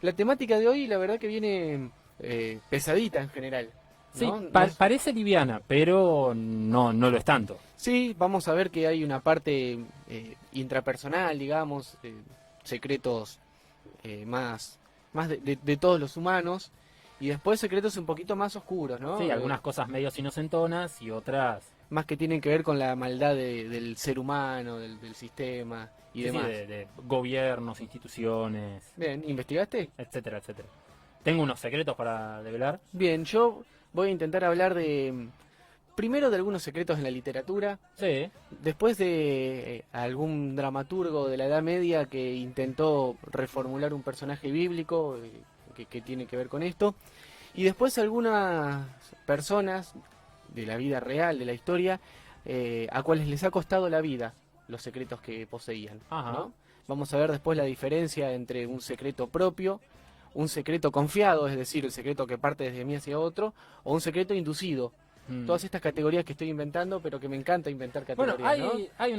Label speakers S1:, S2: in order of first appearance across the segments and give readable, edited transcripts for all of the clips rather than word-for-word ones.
S1: La temática de hoy, la verdad que viene pesadita en general,
S2: Sí,
S1: ¿no?
S2: parece liviana, pero no lo es tanto.
S1: Sí, vamos a ver que hay una parte intrapersonal, digamos, secretos más de todos los humanos, y después secretos un poquito más oscuros, ¿no?
S2: Sí, algunas cosas medio inocentonas y otras,
S1: Más que tienen que ver con la maldad del ser humano, del sistema y
S2: sí, sí,
S1: demás.
S2: de gobiernos, instituciones,
S1: Bien, ¿investigaste?
S2: etcétera, etcétera. Tengo unos secretos para develar.
S1: Bien, yo voy a intentar hablar primero de algunos secretos en la literatura,
S2: Sí,
S1: después de algún dramaturgo de la Edad Media que intentó reformular un personaje bíblico que tiene que ver con esto, y después algunas personas de la vida real, de la historia, a cuales les ha costado la vida los secretos que poseían,
S2: ajá.
S1: ¿no? Vamos a ver después la diferencia entre un secreto propio, un secreto confiado, es decir, el secreto que parte desde mí hacia otro, o un secreto inducido.
S2: Mm.
S1: Todas estas categorías que estoy inventando, pero que me encanta inventar
S2: Bueno,
S1: categorías, ¿no?
S2: hay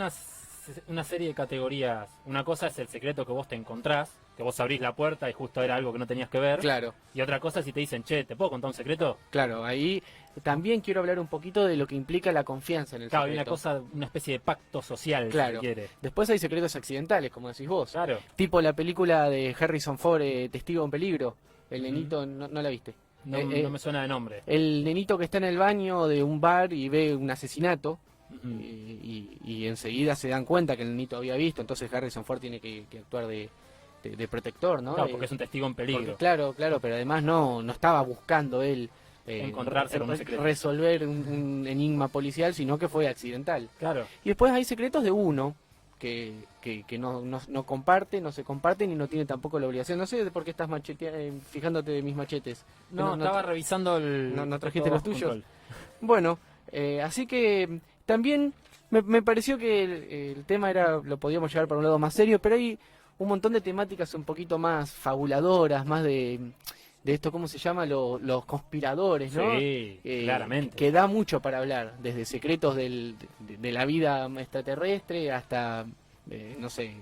S2: una serie de categorías. Una cosa es el secreto que vos te encontrás, que vos abrís la puerta y justo era algo que no tenías que ver.
S1: Claro,
S2: Y otra cosa es si te dicen, che, ¿te puedo contar un secreto?
S1: claro, ahí también quiero hablar un poquito de lo que implica la confianza en el
S2: Claro, hay una
S1: secreto.
S2: cosa, una especie de pacto social, si
S1: Claro.
S2: se quiere.
S1: Después hay secretos accidentales, como decís vos.
S2: Claro.
S1: Tipo la película de Harrison Ford, Testigo en Peligro. El
S2: Ujú.
S1: nenito, no la viste.
S2: No,
S1: Eh,
S2: no me suena de nombre.
S1: el nenito que está en el baño de un bar y ve un asesinato.
S2: Ujú.
S1: Y enseguida se dan cuenta que el nenito había visto. Entonces Harrison Ford tiene que actuar de protector, ¿no?
S2: Claro, porque es un testigo en peligro.
S1: Porque, claro, pero además no estaba buscando él
S2: Encontrarse con un secreto.
S1: resolver un enigma policial, sino que fue accidental.
S2: Claro.
S1: Y después hay secretos de uno que no comparte, no se comparten y no tiene tampoco la obligación. No sé por qué estás fijándote de mis machetes.
S2: No, estaba revisando el...
S1: no trajiste los
S2: bajo
S1: tuyos.
S2: control.
S1: Bueno, así que también me pareció que el tema lo podíamos llevar para un lado más serio, pero hay un montón de temáticas un poquito más fabuladoras, más de esto, ¿cómo se llama? Los conspiradores, ¿no?
S2: Sí, claramente.
S1: Que da mucho para hablar, desde secretos de la vida extraterrestre hasta, no sé,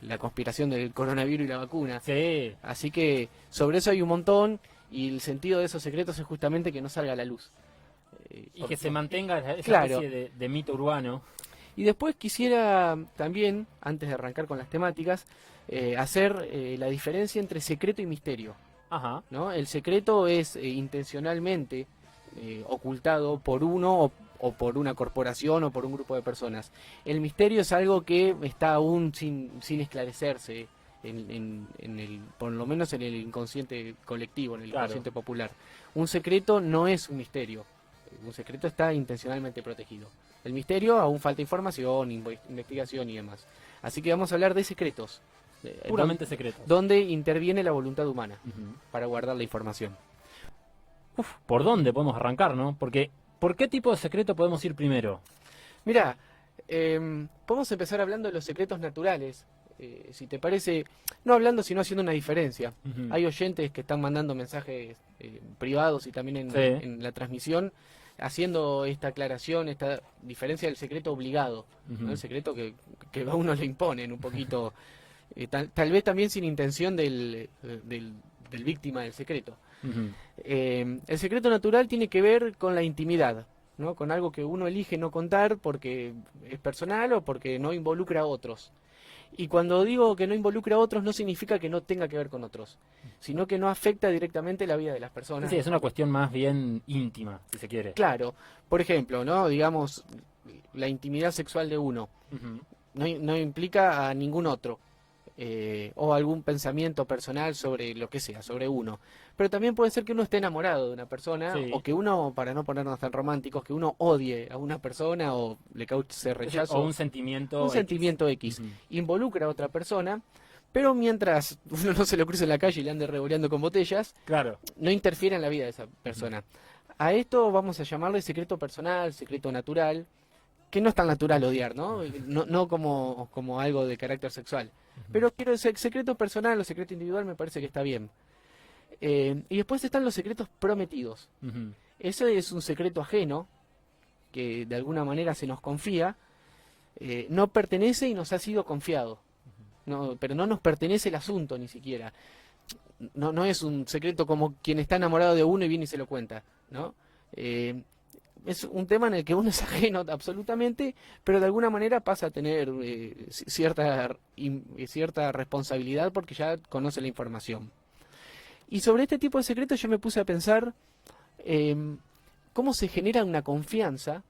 S1: la conspiración del coronavirus y la vacuna.
S2: Sí.
S1: Así que sobre eso hay un montón y el sentido de esos secretos es justamente que no salga a la luz.
S2: Y que se mantenga esa
S1: Claro.
S2: especie de mito urbano.
S1: Y después quisiera también, antes de arrancar con las temáticas, hacer la diferencia entre secreto y misterio,
S2: Ajá.
S1: ¿no? El secreto es intencionalmente ocultado por uno o por una corporación o por un grupo de personas. El misterio es algo que está aún sin esclarecerse, por lo menos en el inconsciente colectivo, en el
S2: Claro.
S1: inconsciente popular. Un secreto no es un misterio. Un secreto está intencionalmente protegido. El misterio aún falta información, investigación y demás. Así que vamos a hablar de secretos.
S2: Puramente secretos.
S1: Donde interviene la voluntad humana
S2: Ujú.
S1: para guardar la información.
S2: Uf, ¿por dónde podemos arrancar, no? Porque, ¿por qué tipo de secreto podemos ir primero?
S1: Mira, podemos empezar hablando de los secretos naturales. Si te parece, no hablando, sino haciendo una diferencia.
S2: Ujú.
S1: Hay oyentes que están mandando mensajes privados y también
S2: Sí.
S1: en la transmisión, haciendo esta aclaración, esta diferencia del secreto obligado,
S2: Ujú.
S1: ¿no? El secreto que a uno le imponen un poquito, tal vez también sin intención del víctima del secreto.
S2: Ujú.
S1: El secreto natural tiene que ver con la intimidad, ¿no? Con algo que uno elige no contar porque es personal o porque no involucra a otros. Y cuando digo que no involucra a otros no significa que no tenga que ver con otros, sino que no afecta directamente la vida de las
S2: Sí,
S1: personas.
S2: sí, es una cuestión más bien íntima, si se quiere.
S1: Claro, por ejemplo, ¿no? Digamos, la intimidad sexual de uno
S2: Ujú.
S1: no implica a ningún otro. O algún pensamiento personal sobre lo que sea, sobre uno. Pero también puede ser que uno esté enamorado de una persona,
S2: Sí.
S1: o que uno, para no ponernos tan románticos, que uno odie a una persona o le cause rechazo,
S2: O un sentimiento.
S1: un
S2: X.
S1: sentimiento X.
S2: Ujú.
S1: Involucra a otra persona, pero mientras uno no se lo cruce en la calle y le ande revoleando con botellas,
S2: Claro.
S1: no interfiere en la vida de esa persona. A esto vamos a llamarle secreto personal, secreto natural, que no es tan natural odiar, ¿no? No como algo de carácter sexual. Pero quiero decir, secreto personal o secreto individual me parece que está bien. Y después están los secretos prometidos.
S2: Ujú.
S1: Ese es un secreto ajeno, que de alguna manera se nos confía, no pertenece y nos ha sido confiado. No, pero no nos pertenece el asunto ni siquiera. no es un secreto como quien está enamorado de uno y viene y se lo cuenta, ¿no? Eh, es un tema en el que uno es ajeno absolutamente, pero de alguna manera pasa a tener cierta responsabilidad porque ya conoce la información. Y sobre este tipo de secretos yo me puse a pensar cómo se genera una confianza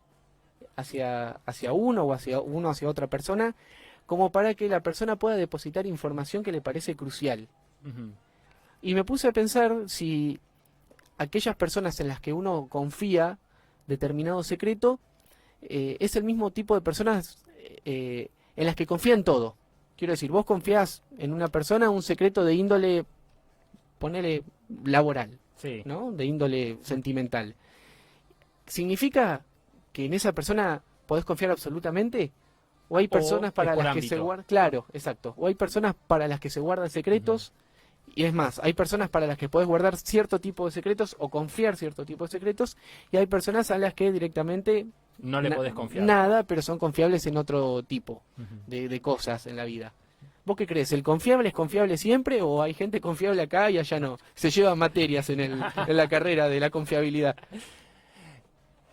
S1: hacia uno o hacia otra persona, como para que la persona pueda depositar información que le parece crucial.
S2: Ujú.
S1: Y me puse a pensar si aquellas personas en las que uno confía determinado secreto es el mismo tipo de personas en las que confía en todo. Quiero decir, vos confías en una persona un secreto de índole, ponele, laboral,
S2: Sí.
S1: ¿no? De índole sentimental. ¿Significa que en esa persona podés confiar absolutamente? ¿O hay
S2: O
S1: personas
S2: es
S1: para
S2: por
S1: las que se
S2: ámbito.
S1: guardan... Claro, exacto. O hay personas para las que se guardan secretos. Y es más, hay personas para las que podés guardar cierto tipo de secretos o confiar cierto tipo de secretos. Y hay personas a las que directamente
S2: No le podés confiar.
S1: nada, pero son confiables en otro tipo
S2: Ujú.
S1: de cosas en la vida. ¿Vos qué crees? ¿El confiable es confiable siempre o hay gente confiable acá y allá no? Se llevan materias en la carrera de la confiabilidad.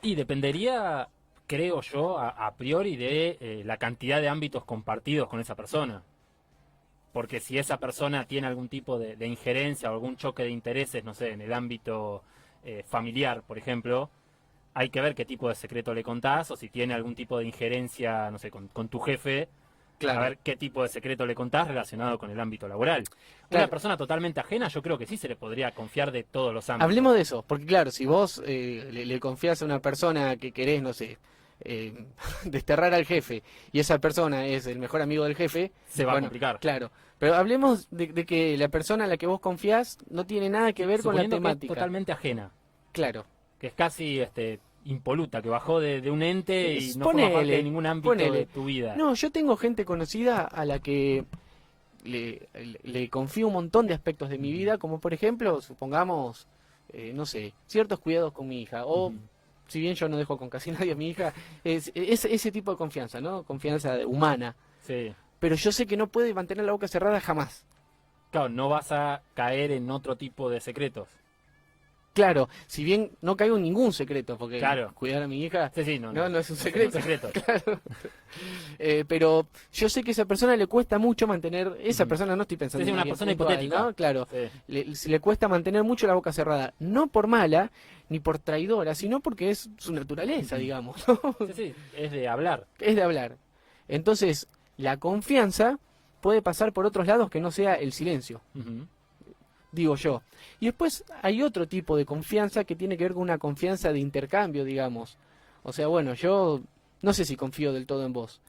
S2: Y dependería, creo yo, a priori de la cantidad de ámbitos compartidos con esa persona. Porque si esa persona tiene algún tipo de injerencia o algún choque de intereses, no sé, en el ámbito familiar, por ejemplo, hay que ver qué tipo de secreto le contás, o si tiene algún tipo de injerencia, no sé, con tu jefe, a
S1: Claro,
S2: ver qué tipo de secreto le contás relacionado con el ámbito laboral. Una
S1: claro.
S2: persona totalmente ajena, yo creo que sí se le podría confiar de todos los ámbitos.
S1: Hablemos de eso, porque claro, si vos le confías a una persona que querés, no sé, desterrar al jefe, y esa persona es el mejor amigo del jefe,
S2: Se va a
S1: bueno,
S2: complicar.
S1: claro. Pero hablemos de que la persona a la que vos confías no tiene nada que ver con la
S2: Suponiendo que es
S1: temática.
S2: totalmente ajena,
S1: Claro.
S2: que es casi impoluta, que bajó de un ente y no forma parte
S1: Ponele,
S2: de ningún ámbito de
S1: ponele.
S2: tu vida.
S1: No, yo tengo gente conocida a la que le confío un montón de aspectos de mi
S2: Ujú.
S1: vida, como por ejemplo, supongamos, no sé, ciertos cuidados con mi hija, o
S2: Ujú.
S1: si bien yo no dejo con casi nadie a mi hija, es ese tipo de confianza, ¿no? Confianza humana.
S2: Sí.
S1: Pero yo sé que no puede mantener la boca cerrada jamás.
S2: Claro, no vas a caer en otro tipo de secretos.
S1: Claro, si bien no caigo en ningún secreto, porque
S2: Claro.
S1: cuidar a mi hija
S2: Sí, sí, no,
S1: no,
S2: no.
S1: no es un
S2: No
S1: secreto.
S2: son secretos.
S1: Claro. Pero yo sé que a esa persona le cuesta mucho mantener, esa
S2: Ujú.
S1: persona no estoy pensando
S2: Sí, sí,
S1: en
S2: una
S1: alguien
S2: persona
S1: puntual,
S2: hipotética.
S1: ¿no? Claro,
S2: Sí.
S1: le cuesta mantener mucho la boca cerrada, no por mala ni por traidora, sino porque es su naturaleza,
S2: Ujú.
S1: digamos, ¿no?
S2: Sí, sí, es de hablar.
S1: Es de hablar. Entonces, la confianza puede pasar por otros lados que no sea el silencio,
S2: Ujú.
S1: digo yo. Y después hay otro tipo de confianza que tiene que ver con una confianza de intercambio, digamos. O sea, bueno, yo no sé si confío del todo en vos,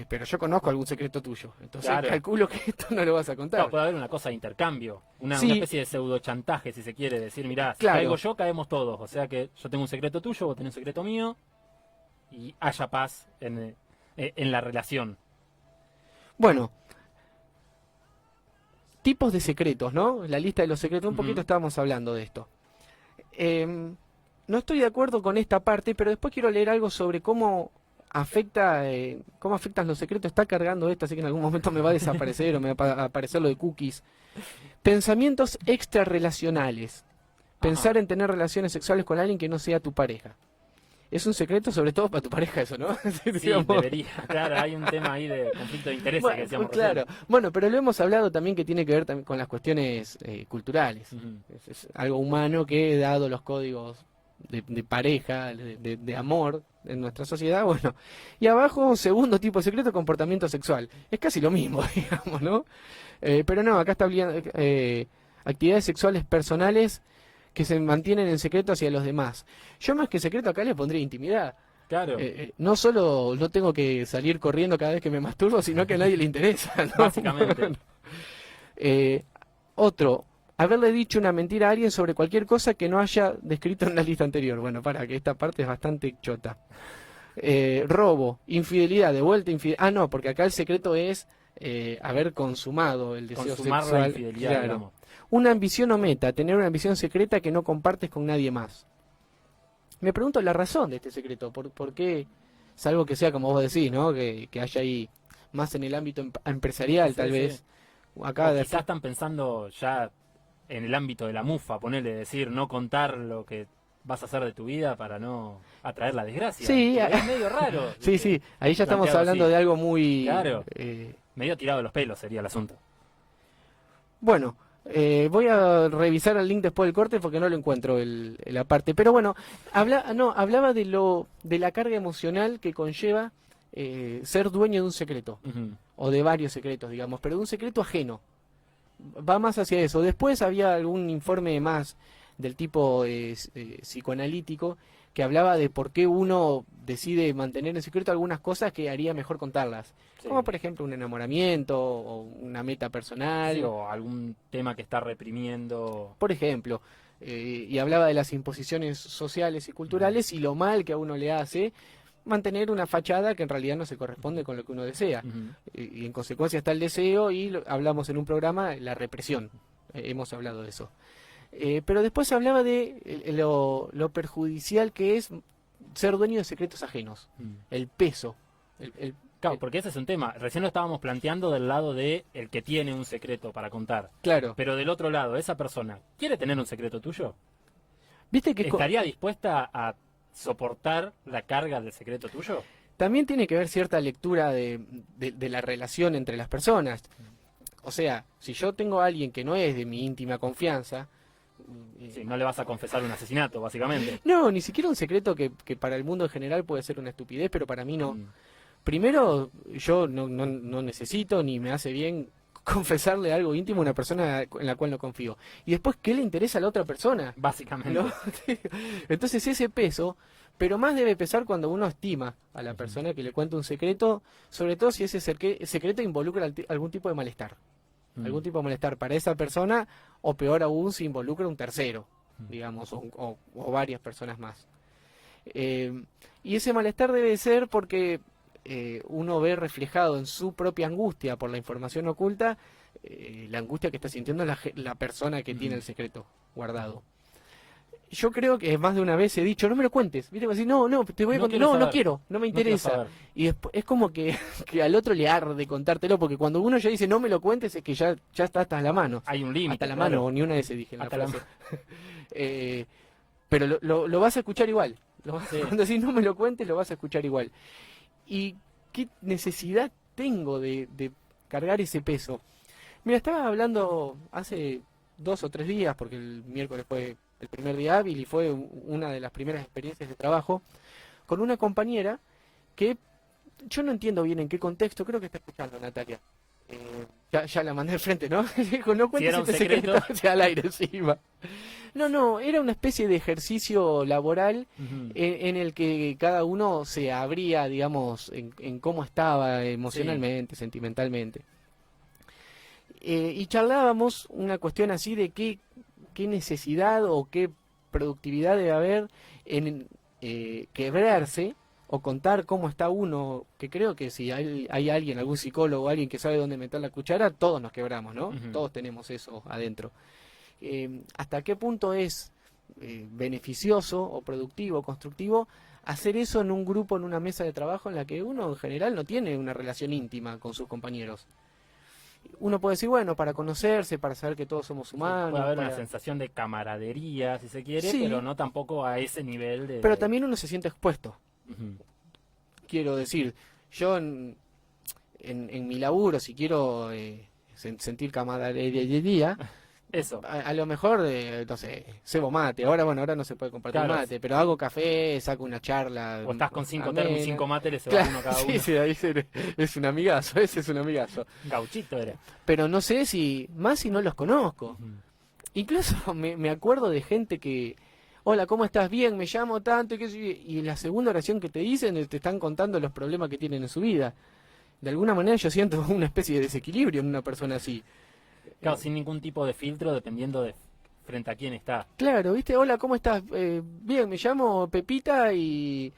S1: pero yo conozco algún secreto tuyo. Entonces
S2: Claro.
S1: calculo que esto no lo vas a
S2: Claro,
S1: contar.
S2: puede haber una cosa de intercambio, una
S1: Sí,
S2: especie de pseudo chantaje, si se quiere decir, mirá, si
S1: claro.
S2: caigo yo, caemos todos. O sea que yo tengo un secreto tuyo, vos tenés un secreto mío, y haya paz en la relación.
S1: Bueno, tipos de secretos, ¿no? La lista de los secretos, un poquito
S2: Ujú.
S1: estábamos hablando de esto. No estoy de acuerdo con esta parte, pero después quiero leer algo sobre cómo afectan los secretos. Está cargando esto, así que en algún momento me va a desaparecer o me va a aparecer lo de cookies. Pensamientos extrarrelacionales.
S2: Ajá.
S1: Pensar en tener relaciones sexuales con alguien que no sea tu pareja. Es un secreto sobre todo para tu pareja eso, ¿no?
S2: Sí,
S1: Digamos.
S2: debería. Claro, hay un tema ahí de conflicto de intereses que
S1: Bueno,
S2: decíamos
S1: claro.
S2: recién.
S1: Bueno, pero lo hemos hablado también que tiene que ver también con las cuestiones culturales.
S2: Ujú.
S1: Es algo humano que, dado los códigos de pareja, de amor en nuestra sociedad, bueno. Y abajo, segundo tipo de secreto, comportamiento sexual. Es casi lo mismo, digamos, ¿no? Pero no, acá está hablando actividades sexuales personales que se mantienen en secreto hacia los demás. Yo más que secreto acá le pondría intimidad.
S2: Claro,
S1: No solo no tengo que salir corriendo cada vez que me masturbo, sino que a nadie le interesa, ¿no?
S2: básicamente.
S1: Eh, Otro, haberle dicho una mentira a alguien sobre cualquier cosa que no haya descrito en la lista anterior. Bueno, para que esta parte es bastante chota. Robo, infidelidad, de vuelta infidelidad. Ah, no, porque acá el secreto es haber consumado el deseo
S2: Consumar la
S1: sexual.
S2: infidelidad,
S1: Claro.
S2: digamos.
S1: Una ambición o meta, tener una ambición secreta que no compartes con nadie más. Me pregunto la razón de este secreto, por qué, salvo que sea como vos decís, ¿no? Que haya ahí más en el ámbito empresarial,
S2: Sí,
S1: tal
S2: sí.
S1: vez, acá
S2: O
S1: de
S2: quizás están pensando ya en el ámbito de la mufa, ponerle decir, no contar lo que vas a hacer de tu vida para no atraer la desgracia.
S1: Sí,
S2: Porque es medio raro.
S1: sí,
S2: ¿viste?
S1: sí, ahí ya estamos
S2: Planteado
S1: hablando
S2: así.
S1: de algo muy...
S2: Claro, medio tirado de los pelos sería el asunto.
S1: Bueno, voy a revisar el link después del corte porque no lo encuentro la parte. Pero bueno, hablaba de la carga emocional que conlleva ser dueño de un secreto,
S2: Ujú.
S1: o de varios secretos, digamos, pero de un secreto ajeno. Va más hacia eso. Después había algún informe más del tipo psicoanalítico que hablaba de por qué uno decide mantener en secreto algunas cosas que haría mejor contarlas.
S2: Sí.
S1: Como por ejemplo un enamoramiento o una meta personal.
S2: Sí, o algún tema que está reprimiendo.
S1: Por ejemplo, y hablaba de las imposiciones sociales y culturales y lo mal que a uno le hace mantener una fachada que en realidad no se corresponde con lo que uno desea.
S2: Ujú.
S1: Y en consecuencia está el deseo y hablamos en un programa la represión. Hemos hablado de eso. Pero después se hablaba de lo perjudicial que es ser dueño de secretos ajenos.
S2: Mm.
S1: El peso.
S2: Claro, porque ese es un tema. Recién lo estábamos planteando del lado de el que tiene un secreto para contar.
S1: Claro.
S2: Pero del otro lado, esa persona, ¿quiere tener un secreto tuyo?
S1: ¿Viste que
S2: ¿Estaría dispuesta a soportar la carga del secreto tuyo?
S1: también tiene que ver cierta lectura de la relación entre las personas? O sea, si yo tengo a alguien que no es de mi íntima confianza,
S2: Sí, no le vas a confesar un asesinato, básicamente.
S1: no, ni siquiera un secreto que para el mundo en general puede ser una estupidez, pero para mí no.
S2: Mm.
S1: Primero, yo no necesito ni me hace bien confesarle algo íntimo a una persona en la cual no confío. Y después, ¿qué le interesa a la otra persona?
S2: Básicamente.
S1: ¿No? Entonces ese peso, pero más debe pesar cuando uno estima a la persona que le cuenta un secreto, sobre todo si ese secreto involucra algún tipo de malestar.
S2: Mm.
S1: Algún tipo de malestar para esa persona, o peor aún si involucra un tercero, digamos, o varias personas más. Y ese malestar debe ser porque uno ve reflejado en su propia angustia por la información oculta, la angustia que está sintiendo la persona que tiene el secreto guardado. Yo creo que más de una vez he dicho, no me lo cuentes, ¿viste? Así, no, te voy a
S2: No
S1: contar,
S2: quiero
S1: no
S2: saber.
S1: quiero, no me
S2: No quiero
S1: interesa.
S2: saber.
S1: Y después es como que al otro le arde contártelo, porque cuando uno ya dice, no me lo cuentes, es que ya está hasta la mano.
S2: Hay un límite.
S1: Hasta la
S2: claro.
S1: mano, o ni una vez se dije en la
S2: Hasta la
S1: frase. Pero lo vas a escuchar igual.
S2: Sí.
S1: Cuando decís no me lo cuentes, lo vas a escuchar igual. ¿Y qué necesidad tengo de cargar ese peso? Mira, estaba hablando hace 2 o 3 días, porque el miércoles fue el primer día hábil y fue una de las primeras experiencias de trabajo, con una compañera que yo no entiendo bien en qué contexto, creo que está escuchando Natalia. Ya la mandé al frente, ¿no? Dijo, no cuentes
S2: era un
S1: este
S2: secreto.
S1: secreto, o sea, al aire encima. No, era una especie de ejercicio laboral
S2: Ujú.
S1: en el que cada uno se abría, digamos, en cómo estaba emocionalmente, sentimentalmente. Y charlábamos una cuestión así de qué necesidad o qué productividad debe haber en quebrarse o contar cómo está uno, que creo que si hay alguien, algún psicólogo, alguien que sabe dónde meter la cuchara, todos nos quebramos, ¿no?
S2: Ujú.
S1: Todos tenemos eso adentro. ¿Hasta qué punto es beneficioso o productivo, constructivo, hacer eso en un grupo, en una mesa de trabajo en la que uno en general no tiene una relación íntima con sus compañeros? Uno puede decir, bueno, para conocerse, para saber que todos somos humanos.
S2: Puede haber una
S1: para-
S2: sensación de camaradería, si se quiere,
S1: Sí.
S2: pero no tampoco a ese nivel de...
S1: Pero también uno se siente expuesto.
S2: Ujú.
S1: Quiero decir, yo en mi laburo, si quiero sentir camaradería,
S2: Eso.
S1: a lo mejor, no sé, cebo mate. Ahora no se puede compartir
S2: Claro.
S1: mate, pero hago café, saco una charla.
S2: O estás con 5
S1: amena.
S2: termos y 5 mates, se va
S1: Claro,
S2: uno cada
S1: sí,
S2: uno.
S1: sí, ahí es un amigazo, ese es un amigazo.
S2: Gauchito era.
S1: Pero no sé más si no los conozco.
S2: Ujú.
S1: Incluso me acuerdo de gente que, hola, ¿cómo estás? Bien, me llamo tanto, y en la segunda oración que te dicen, te están contando los problemas que tienen en su vida. De alguna manera yo siento una especie de desequilibrio en una persona así.
S2: Claro, sin ningún tipo de filtro, dependiendo de frente a quién está.
S1: Claro, ¿viste? Hola, ¿cómo estás? Bien, me llamo Pepita y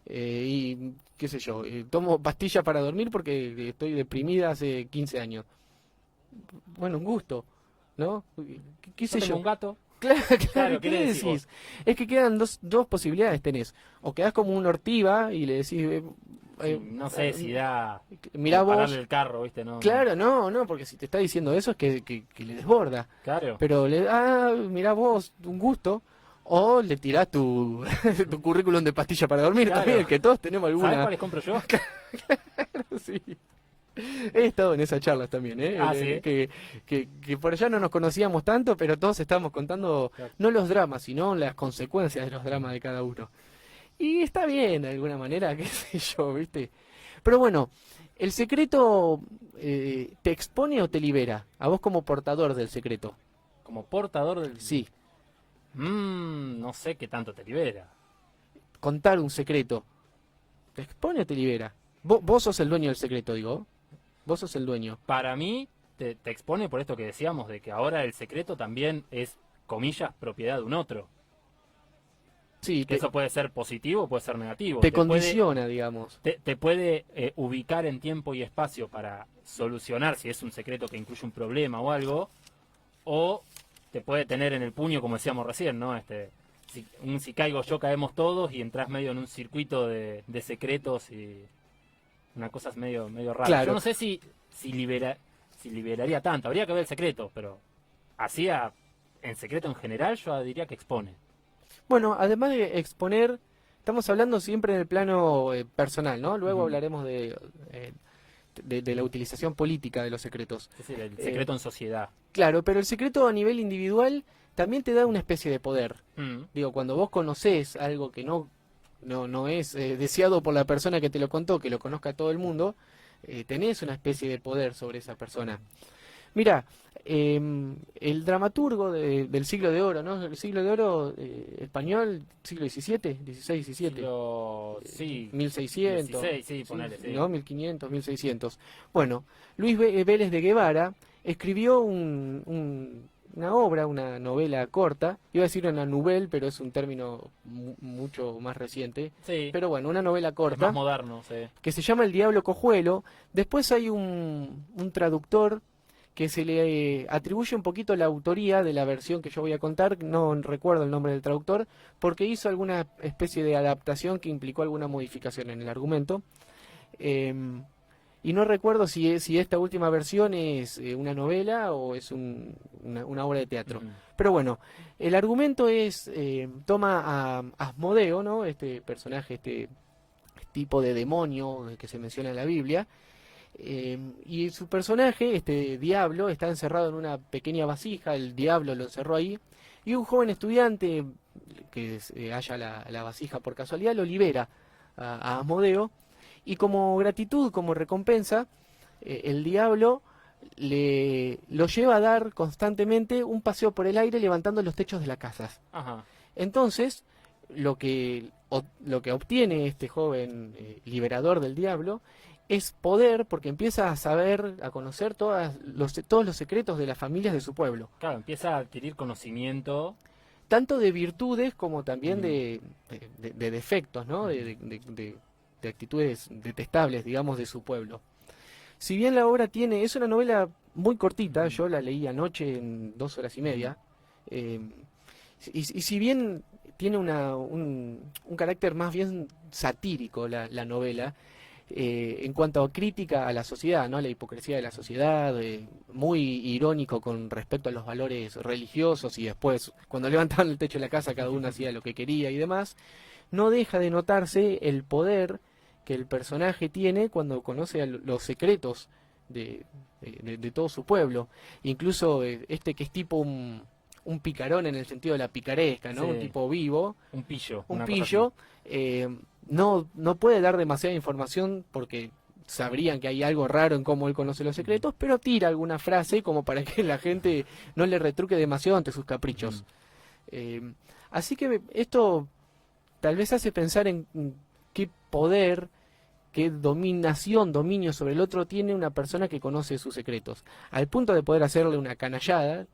S1: qué sé yo, tomo pastillas para dormir porque estoy deprimida hace 15 años. Bueno, un gusto, ¿no? ¿Qué sé
S2: Yo tengo
S1: yo?
S2: un gato.
S1: Claro,
S2: Claro,
S1: ¿qué
S2: ¿qué
S1: le
S2: le decís
S1: decís? Es que quedan dos posibilidades tenés. O quedás como un ortiva y le decís, eh,
S2: No sé si da
S1: mirá
S2: pararle
S1: vos,
S2: el carro, ¿viste? No,
S1: claro, no, porque si te está diciendo eso es que le desborda.
S2: claro.
S1: Pero mirá vos, un gusto. O le tirás tu, tu currículum de pastilla para dormir
S2: Claro.
S1: también, que todos tenemos
S2: ¿Sabes
S1: alguna.
S2: cuáles compro yo?
S1: Sí. He estado en esas charlas también, ¿eh?
S2: Ah, sí.
S1: Que por allá no nos conocíamos tanto, pero todos estábamos contando
S2: Claro.
S1: no los dramas, sino las consecuencias de los dramas de cada uno. Y está bien, de alguna manera, qué sé yo, ¿viste? Pero bueno, ¿el secreto te expone o te libera? A vos como portador del secreto.
S2: Como portador del...
S1: Sí,
S2: No sé qué tanto te libera.
S1: contar un secreto. ¿Te expone o te libera? Vos sos el dueño del secreto, digo. Vos sos el dueño.
S2: Para mí, te expone por esto que decíamos, de que ahora el secreto también es, comillas, propiedad de un otro.
S1: Sí,
S2: Que eso puede ser positivo o puede ser negativo.
S1: te
S2: Puede,
S1: condiciona, digamos.
S2: te puede ubicar en tiempo y espacio para solucionar si es un secreto que incluye un problema o algo, o te puede tener en el puño, como decíamos recién, ¿no? Si caigo yo, caemos todos y entras medio en un circuito de secretos y una cosa es medio rara.
S1: Claro.
S2: Yo no sé si liberaría tanto, habría que ver el secreto, pero en secreto en general yo diría que expone.
S1: Bueno, además de exponer, estamos hablando siempre en el plano personal, ¿no? Luego
S2: Ujú.
S1: hablaremos de la utilización política de los secretos.
S2: Es decir, el secreto en sociedad.
S1: Claro, pero el secreto a nivel individual también te da una especie de poder.
S2: Mm,
S1: Digo, cuando vos conocés algo que no es deseado por la persona que te lo contó, que lo conozca todo el mundo, tenés una especie de poder sobre esa persona. Mira, el dramaturgo del siglo de oro, ¿no? El siglo de oro español, siglo XVII, XVI, XVII,
S2: sí,
S1: 1600,
S2: 16, sí, ponele, sí.
S1: ¿no? 1500, 1600. Bueno, Luis Vélez de Guevara escribió una obra, una novela corta, iba a decir una nouvelle, pero es un término mucho más reciente,
S2: Sí,
S1: pero bueno, una novela
S2: es
S1: corta
S2: más moderno, sí.
S1: que se llama El Diablo Cojuelo. Después hay un traductor que se le atribuye un poquito la autoría de la versión que yo voy a contar, no recuerdo el nombre del traductor, porque hizo alguna especie de adaptación que implicó alguna modificación en el argumento. Y no recuerdo si esta última versión es una novela o es una obra de teatro.
S2: Ujú.
S1: Pero bueno, el argumento es, toma a Asmodeo, ¿no? Este personaje, este tipo de demonio que se menciona en la Biblia, y su personaje, este diablo, está encerrado en una pequeña vasija, el diablo lo encerró ahí, y un joven estudiante que halla la vasija por casualidad lo libera a Asmodeo, y como gratitud, como recompensa, el diablo lo lleva a dar constantemente un paseo por el aire levantando los techos de las casas.
S2: Ajá.
S1: Entonces, lo que obtiene este joven liberador del diablo es poder, porque empieza a saber, a conocer todos los secretos de las familias de su pueblo,
S2: Claro, empieza a adquirir conocimiento.
S1: tanto de virtudes como también
S2: Ujú.
S1: de defectos, ¿no? De actitudes detestables, digamos, de su pueblo. Si bien la obra es una novela muy cortita, yo la leí anoche en 2 horas y media, eh, y si bien tiene un carácter más bien satírico la novela, en cuanto a crítica a la sociedad, ¿no? A la hipocresía de la sociedad, muy irónico con respecto a los valores religiosos y después, cuando levantaban el techo de la casa, cada uno hacía lo que quería y demás, no deja de notarse el poder que el personaje tiene cuando conoce los secretos de todo su pueblo. Incluso este que es tipo un picarón en el sentido de la picaresca, ¿no?
S2: Sí.
S1: Un tipo vivo,
S2: Un pillo.
S1: un
S2: una cosa
S1: pillo, no puede dar demasiada información porque sabrían que hay algo raro en cómo él conoce los secretos, pero tira alguna frase como para que la gente no le retruque demasiado ante sus caprichos. Eh, Así que esto tal vez hace pensar en qué poder, qué dominio sobre el otro tiene una persona que conoce sus secretos, al punto de poder hacerle una canallada,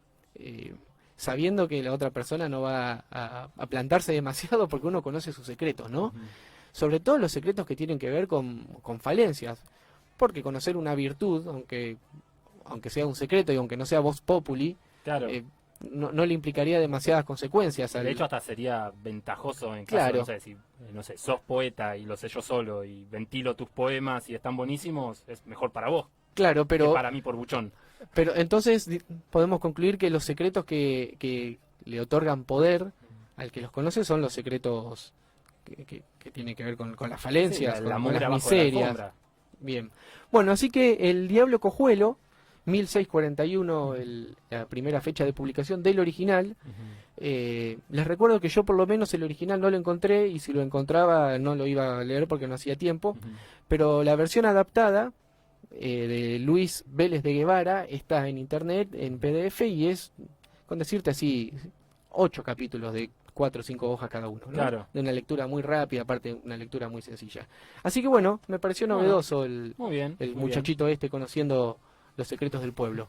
S1: sabiendo que la otra persona no va a plantarse demasiado porque uno conoce sus secretos, ¿no?
S2: Ujú.
S1: Sobre todo los secretos que tienen que ver con falencias, porque conocer una virtud, aunque sea un secreto y aunque no sea vox populi,
S2: Claro.
S1: eh, no le implicaría demasiadas consecuencias.
S2: De hecho, hasta sería ventajoso en caso,
S1: Claro.
S2: no sé, si no sé, sos poeta y lo sé yo solo y ventilo tus poemas y están buenísimos, es mejor para vos
S1: Claro,
S2: que para mí por buchón.
S1: pero entonces podemos concluir que los secretos que le otorgan poder al que los conoce son los secretos que tienen que ver con las falencias,
S2: Sí, la
S1: con
S2: mugre
S1: las
S2: abajo de la
S1: miserias.
S2: alfombra.
S1: Bien. Bueno, así que El Diablo Cojuelo, 1641, la primera fecha de publicación del original.
S2: Ujú.
S1: Les recuerdo que yo por lo menos el original no lo encontré y si lo encontraba no lo iba a leer porque no hacía tiempo,
S2: Ujú.
S1: pero la versión adaptada de Luis Vélez de Guevara está en internet, en PDF y es, con decirte así, 8 capítulos de 4 o 5 hojas cada uno, ¿no?
S2: Claro.
S1: De una lectura muy rápida, aparte una lectura muy sencilla. Así que bueno, me pareció
S2: Bueno,
S1: novedoso el
S2: Muy bien.
S1: el
S2: muy
S1: muchachito este conociendo los secretos del pueblo.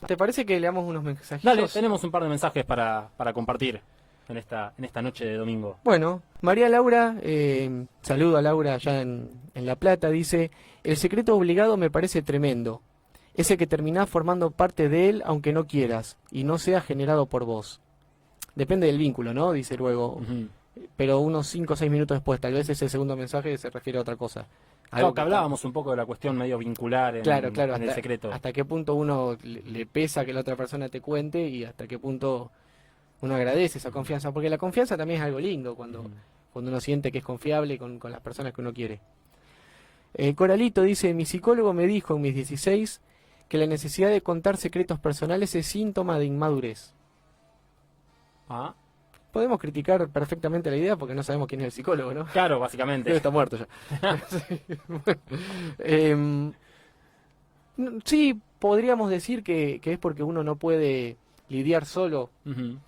S1: ¿Te parece que leamos unos
S2: bien.
S1: mensajitos?
S2: Dale, tenemos un par de mensajes para compartir en esta noche de domingo.
S1: Bueno, María Laura, saludo a Laura allá en La Plata, dice, el secreto obligado me parece tremendo. Ese que terminás formando parte de él aunque no quieras y no sea generado por vos. Depende del vínculo, ¿no? Dice luego,
S2: Ujú.
S1: pero unos 5 o 6 minutos después, tal vez ese segundo mensaje se refiere a otra cosa.
S2: Claro, que hablábamos un poco de la cuestión medio vincular en,
S1: Claro,
S2: en el
S1: hasta,
S2: secreto.
S1: hasta qué punto uno le pesa que la otra persona te cuente y hasta qué punto uno agradece esa confianza, porque la confianza también es algo lindo
S2: Ujú.
S1: cuando uno siente que es confiable con las personas que uno quiere. Coralito dice, mi psicólogo me dijo en mis 16 que la necesidad de contar secretos personales es síntoma de inmadurez.
S2: Ah,
S1: Podemos criticar perfectamente la idea porque no sabemos quién es el psicólogo, ¿no?
S2: claro,
S1: Debe
S2: básicamente.
S1: estar muerto ya. Sí, bueno. Em, sí, podríamos decir que es porque uno no puede lidiar solo
S2: Ujú.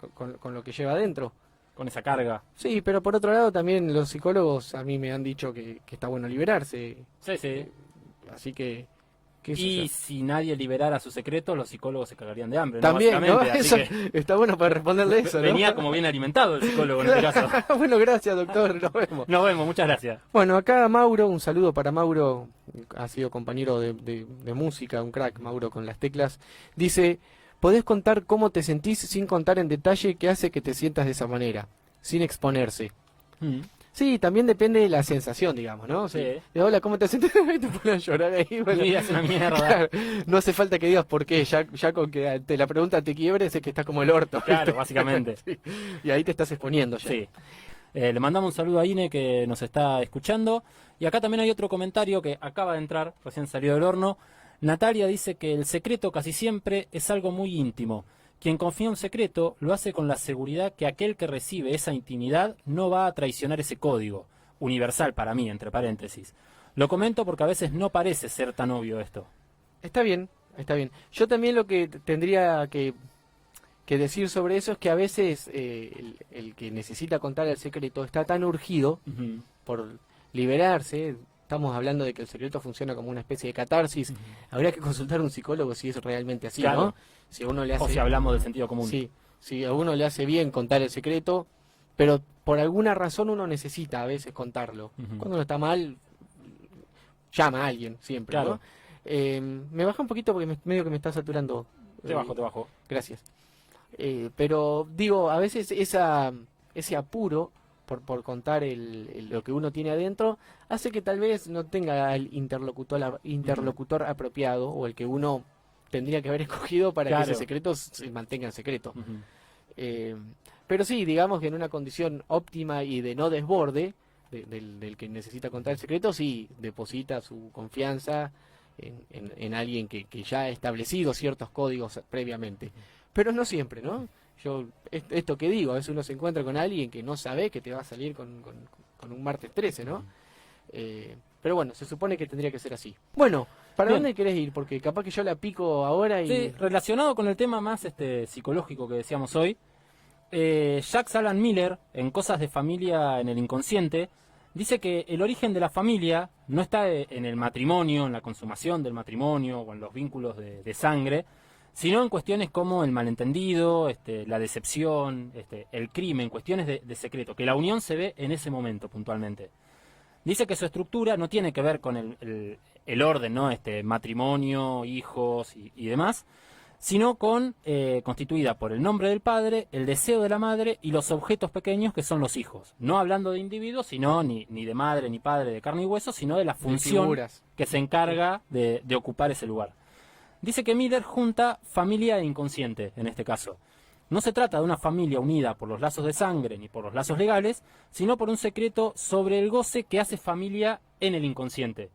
S1: con lo que lleva adentro.
S2: Con esa carga.
S1: Sí, pero por otro lado también los psicólogos a mí me han dicho que está bueno liberarse.
S2: Sí, sí.
S1: Así que, qué sé
S2: Y
S1: yo.
S2: si nadie liberara su secreto, los psicólogos se cagarían de hambre, ¿no?
S1: También, ¿no?
S2: Básicamente, así
S1: Eso
S2: que
S1: está bueno para responderle eso, ¿no?
S2: venía como bien alimentado el psicólogo en este caso.
S1: Bueno, gracias, doctor. Nos vemos.
S2: Nos vemos, muchas gracias.
S1: Bueno, acá Mauro, un saludo para Mauro, ha sido compañero de música, un crack, Mauro con las teclas. Dice, podés contar cómo te sentís sin contar en detalle qué hace que te sientas de esa manera, sin exponerse.
S2: Mm.
S1: Sí, también depende de la sensación, digamos, ¿no?
S2: Sí.
S1: De, hola, ¿cómo te sientes? Y te ponen a llorar ahí.
S2: Mi
S1: Bueno,
S2: vida es una mierda.
S1: claro, no hace falta que digas por qué, ya con que te la pregunta te quiebres es que estás como el orto.
S2: Claro,
S1: ¿viste?
S2: básicamente.
S1: Sí, y ahí te estás exponiendo ya.
S2: Sí. Le mandamos un saludo a Ine que nos está escuchando. Y acá también hay otro comentario que acaba de entrar, recién salió del horno. Natalia dice que el secreto casi siempre es algo muy íntimo. Quien confía un secreto lo hace con la seguridad que aquel que recibe esa intimidad no va a traicionar ese código. Universal para mí, entre paréntesis. Lo comento porque a veces no parece ser tan obvio esto.
S1: Está bien, está bien. Yo también lo que tendría que decir sobre eso es que a veces el que necesita contar el secreto está tan urgido
S2: Ujú.
S1: por liberarse. Estamos hablando de que el secreto funciona como una especie de catarsis. Habría que consultar a un psicólogo si es realmente así,
S2: Claro.
S1: ¿no? Si a uno le
S2: O
S1: hace,
S2: si hablamos del sentido común.
S1: sí, si a uno le hace bien contar el secreto, pero por alguna razón uno necesita a veces contarlo.
S2: Ujú.
S1: Cuando uno está mal, llama a alguien siempre,
S2: Claro.
S1: ¿no? Me baja un poquito porque medio que me está saturando.
S2: Te bajo, te bajo.
S1: Gracias. Pero digo, a veces ese apuro por contar lo que uno tiene adentro hace que tal vez no tenga el interlocutor apropiado o el que uno tendría que haber escogido para
S2: Claro.
S1: que ese secreto se mantenga en secreto.
S2: Ujú.
S1: Pero sí, digamos que en una condición óptima y de no desborde del que necesita contar el secreto, sí deposita su confianza en alguien que ya ha establecido ciertos códigos previamente. Pero no siempre, ¿no? Yo, esto que digo, a veces uno se encuentra con alguien que no sabe que te va a salir con un martes 13, ¿no? Pero bueno, se supone que tendría que ser así. Bueno, ¿para
S2: Bien.
S1: dónde querés ir? Porque capaz que yo la pico ahora y...
S2: Sí, relacionado con el tema más psicológico que decíamos hoy, Jacques Alan Miller, en Cosas de Familia en el Inconsciente, dice que el origen de la familia no está en el matrimonio, en la consumación del matrimonio o en los vínculos de sangre, sino en cuestiones como el malentendido, la decepción, el crimen, cuestiones de secreto, que la unión se ve en ese momento puntualmente. Dice que su estructura no tiene que ver con el orden, ¿no? Matrimonio, hijos y demás, sino constituida por el nombre del padre, el deseo de la madre y los objetos pequeños que son los hijos. No hablando de individuos, sino ni de madre ni padre de carne y hueso, sino de la función que se encarga de ocupar ese lugar. Dice que Miller junta familia e inconsciente en este caso. No se trata de una familia unida por los lazos de sangre ni por los lazos legales, sino por un secreto sobre el goce que hace familia en el inconsciente.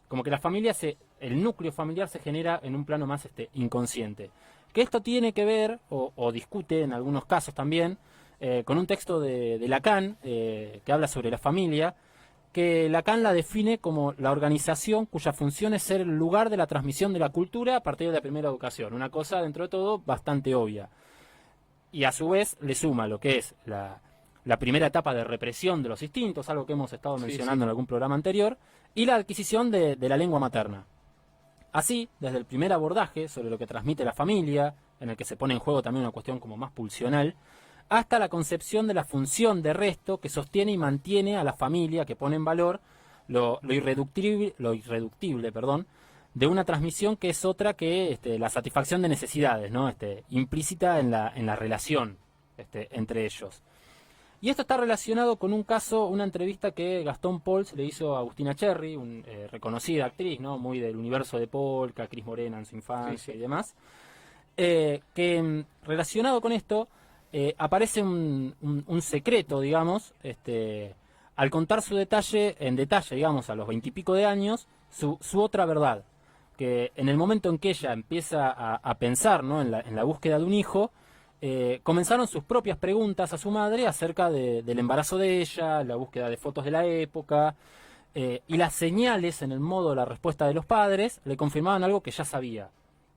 S2: Como que la familia, el núcleo familiar se genera en un plano más inconsciente. Que esto tiene que ver, o discute en algunos casos también, con un texto de Lacan, que habla sobre la familia, que Lacan la define como la organización cuya función es ser el lugar de la transmisión de la cultura a partir de la primera educación. Una cosa, dentro de todo, bastante obvia. Y a su vez le suma lo que es la primera etapa de represión de los instintos, algo que hemos estado mencionando en algún programa anterior, y la adquisición de la lengua materna. Así, desde el primer abordaje sobre lo que transmite la familia, en el que se pone en juego también una cuestión como más pulsional, hasta la concepción de la función de resto que sostiene y mantiene a la familia, que pone en valor lo irreductible, de una transmisión que es otra que la satisfacción de necesidades, ¿no? Implícita en la relación entre ellos. Y esto está relacionado con un caso, una entrevista que Gastón Pauls le hizo a Agustina Cherry, reconocida actriz, ¿no? Muy del universo de Polka, Cris Morena en su infancia y demás, que relacionado con esto aparece un secreto, digamos, al contar en detalle, digamos, a los 20 y pico de años, su otra verdad, que en el momento en que ella empieza a pensar, ¿no? en la búsqueda de un hijo, comenzaron sus propias preguntas a su madre acerca del embarazo de ella, la búsqueda de fotos de la época, y las señales en el modo de la respuesta de los padres le confirmaban algo que ya sabía.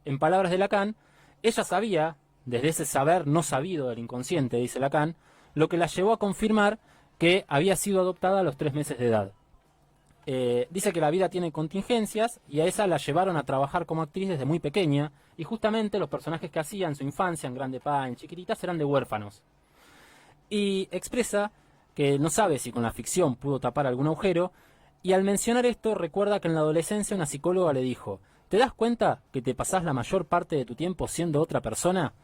S2: En palabras de Lacan, ella sabía, desde ese saber no sabido del inconsciente, dice Lacan, lo que la llevó a confirmar que había sido adoptada a los 3 meses de edad. Dice que la vida tiene contingencias y a esa la llevaron a trabajar como actriz desde muy pequeña, y justamente los personajes que hacía en su infancia, en Grande Pa, en Chiquititas, eran de huérfanos. Y expresa que no sabe si con la ficción pudo tapar algún agujero, y al mencionar esto recuerda que en la adolescencia una psicóloga le dijo: ¿te das cuenta que te pasás la mayor parte de tu tiempo siendo otra persona?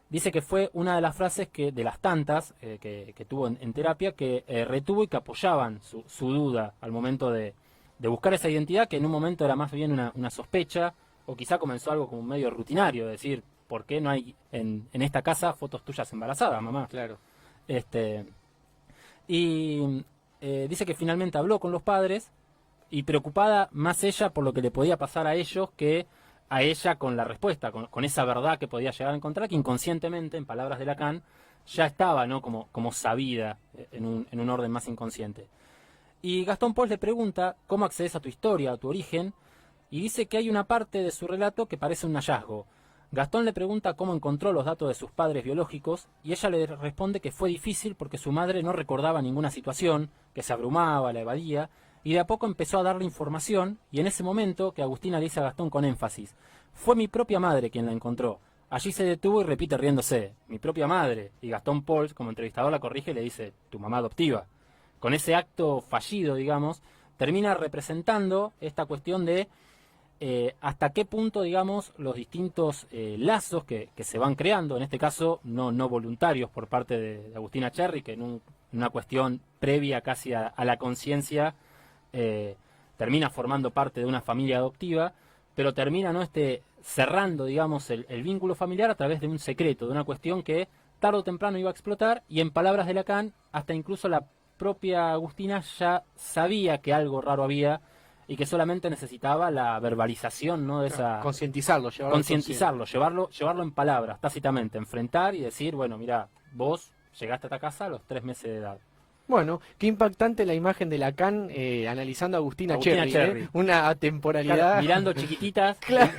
S2: Dice que fue una de las frases de las tantas que tuvo en terapia, que retuvo y que apoyaban su duda al momento de buscar esa identidad, que en un momento era más bien una sospecha, o quizá comenzó algo como medio rutinario, de decir, ¿por qué no hay en esta casa fotos tuyas embarazadas, mamá?
S1: Claro.
S2: Dice que finalmente habló con los padres, y preocupada más ella por lo que le podía pasar a ellos que a ella con la respuesta, con esa verdad que podía llegar a encontrar, que inconscientemente, en palabras de Lacan, ya estaba, ¿no? como sabida en un orden más inconsciente. Y Gastón Pauls le pregunta cómo accedes a tu historia, a tu origen, y dice que hay una parte de su relato que parece un hallazgo. Gastón le pregunta cómo encontró los datos de sus padres biológicos, y ella le responde que fue difícil porque su madre no recordaba ninguna situación, que se abrumaba, la evadía, y de a poco empezó a darle información, y en ese momento que Agustina le dice a Gastón con énfasis: fue mi propia madre quien la encontró. Allí se detuvo y repite riéndose: mi propia madre. Y Gastón Pauls, como entrevistador, la corrige y le dice: tu mamá adoptiva. Con ese acto fallido, digamos, termina representando esta cuestión de hasta qué punto, digamos, los distintos lazos que se van creando, en este caso no voluntarios por parte de Agustina Cherry, que en una cuestión previa casi a la conciencia termina formando parte de una familia adoptiva, pero termina cerrando, digamos, el vínculo familiar a través de un secreto, de una cuestión que tarde o temprano iba a explotar, y en palabras de Lacan, hasta incluso la propia Agustina ya sabía que algo raro había y que solamente necesitaba la verbalización, ¿no? De esa
S1: Concientizarlo,
S2: llevarlo en palabras, tácitamente, enfrentar y decir, bueno, mira, vos llegaste a esta casa a los 3 meses de edad.
S1: Bueno, qué impactante la imagen de Lacan analizando a Agustina Cherry. Una atemporalidad.
S2: Claro, mirando chiquititas,
S1: claro,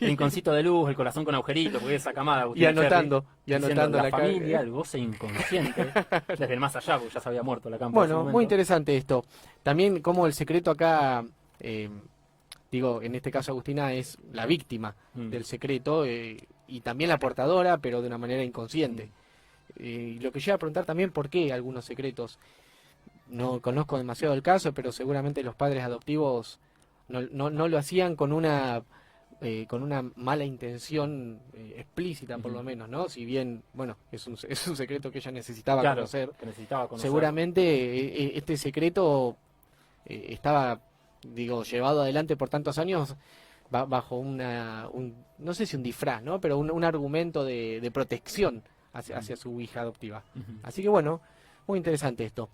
S2: el rinconcito de luz, el corazón con agujerito, porque esa camada Agustina
S1: y anotando
S2: la familia, el goce inconsciente, desde el más allá, porque ya se había muerto Lacan.
S1: Bueno, muy interesante esto. También como el secreto acá, en este caso Agustina es la víctima del secreto y también la portadora, pero de una manera inconsciente. Lo que yo iba a preguntar también, ¿por qué algunos secretos? No conozco demasiado el caso, pero seguramente los padres adoptivos no lo hacían con una con una mala intención explícita, por
S2: Ujú.
S1: lo menos, ¿no? Si bien, bueno, es un secreto que ella necesitaba
S2: Claro,
S1: conocer,
S2: que necesitaba conocer.
S1: seguramente este secreto estaba, digo, llevado adelante por tantos años bajo no sé si un disfraz, ¿no? Pero un argumento de protección hacia su hija adoptiva.
S2: Ujú.
S1: Así que bueno, muy interesante esto.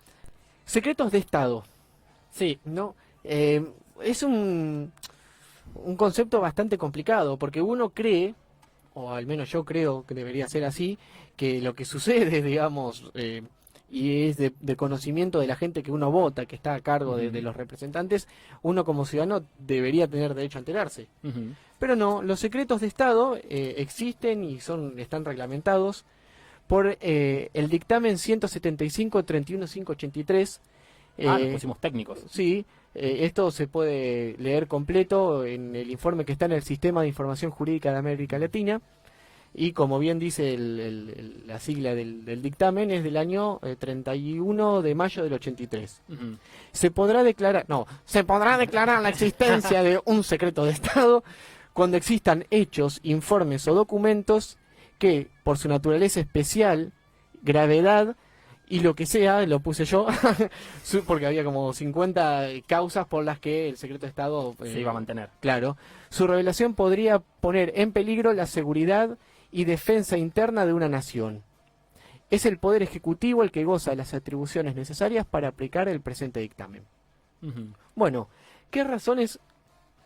S1: Secretos de Estado,
S2: Sí,
S1: ¿no? Es un concepto bastante complicado, porque uno cree, o al menos yo creo que debería ser así, que lo que sucede, digamos, y es de conocimiento de la gente que uno vota, que está a cargo de
S2: ujú,
S1: los representantes, uno como ciudadano debería tener derecho a enterarse.
S2: ujú.
S1: Pero no, los secretos de Estado existen y están reglamentados por el dictamen 175-31583.
S2: Nos pusimos técnicos.
S1: Sí, esto se puede leer completo en el informe que está en el Sistema de Información Jurídica de América Latina. Y como bien dice la sigla del dictamen, es del año 31 de mayo del 83.
S2: Ujú.
S1: Se podrá declarar la existencia de un secreto de Estado cuando existan hechos, informes o documentos que, por su naturaleza especial, gravedad y lo que sea, lo puse yo, porque había como 50 causas por las que el secreto de Estado,
S2: Se iba a mantener.
S1: claro, su revelación podría poner en peligro la seguridad y defensa interna de una nación. Es el Poder Ejecutivo el que goza de las atribuciones necesarias para aplicar el presente dictamen.
S2: Ujú.
S1: Bueno, ¿qué razones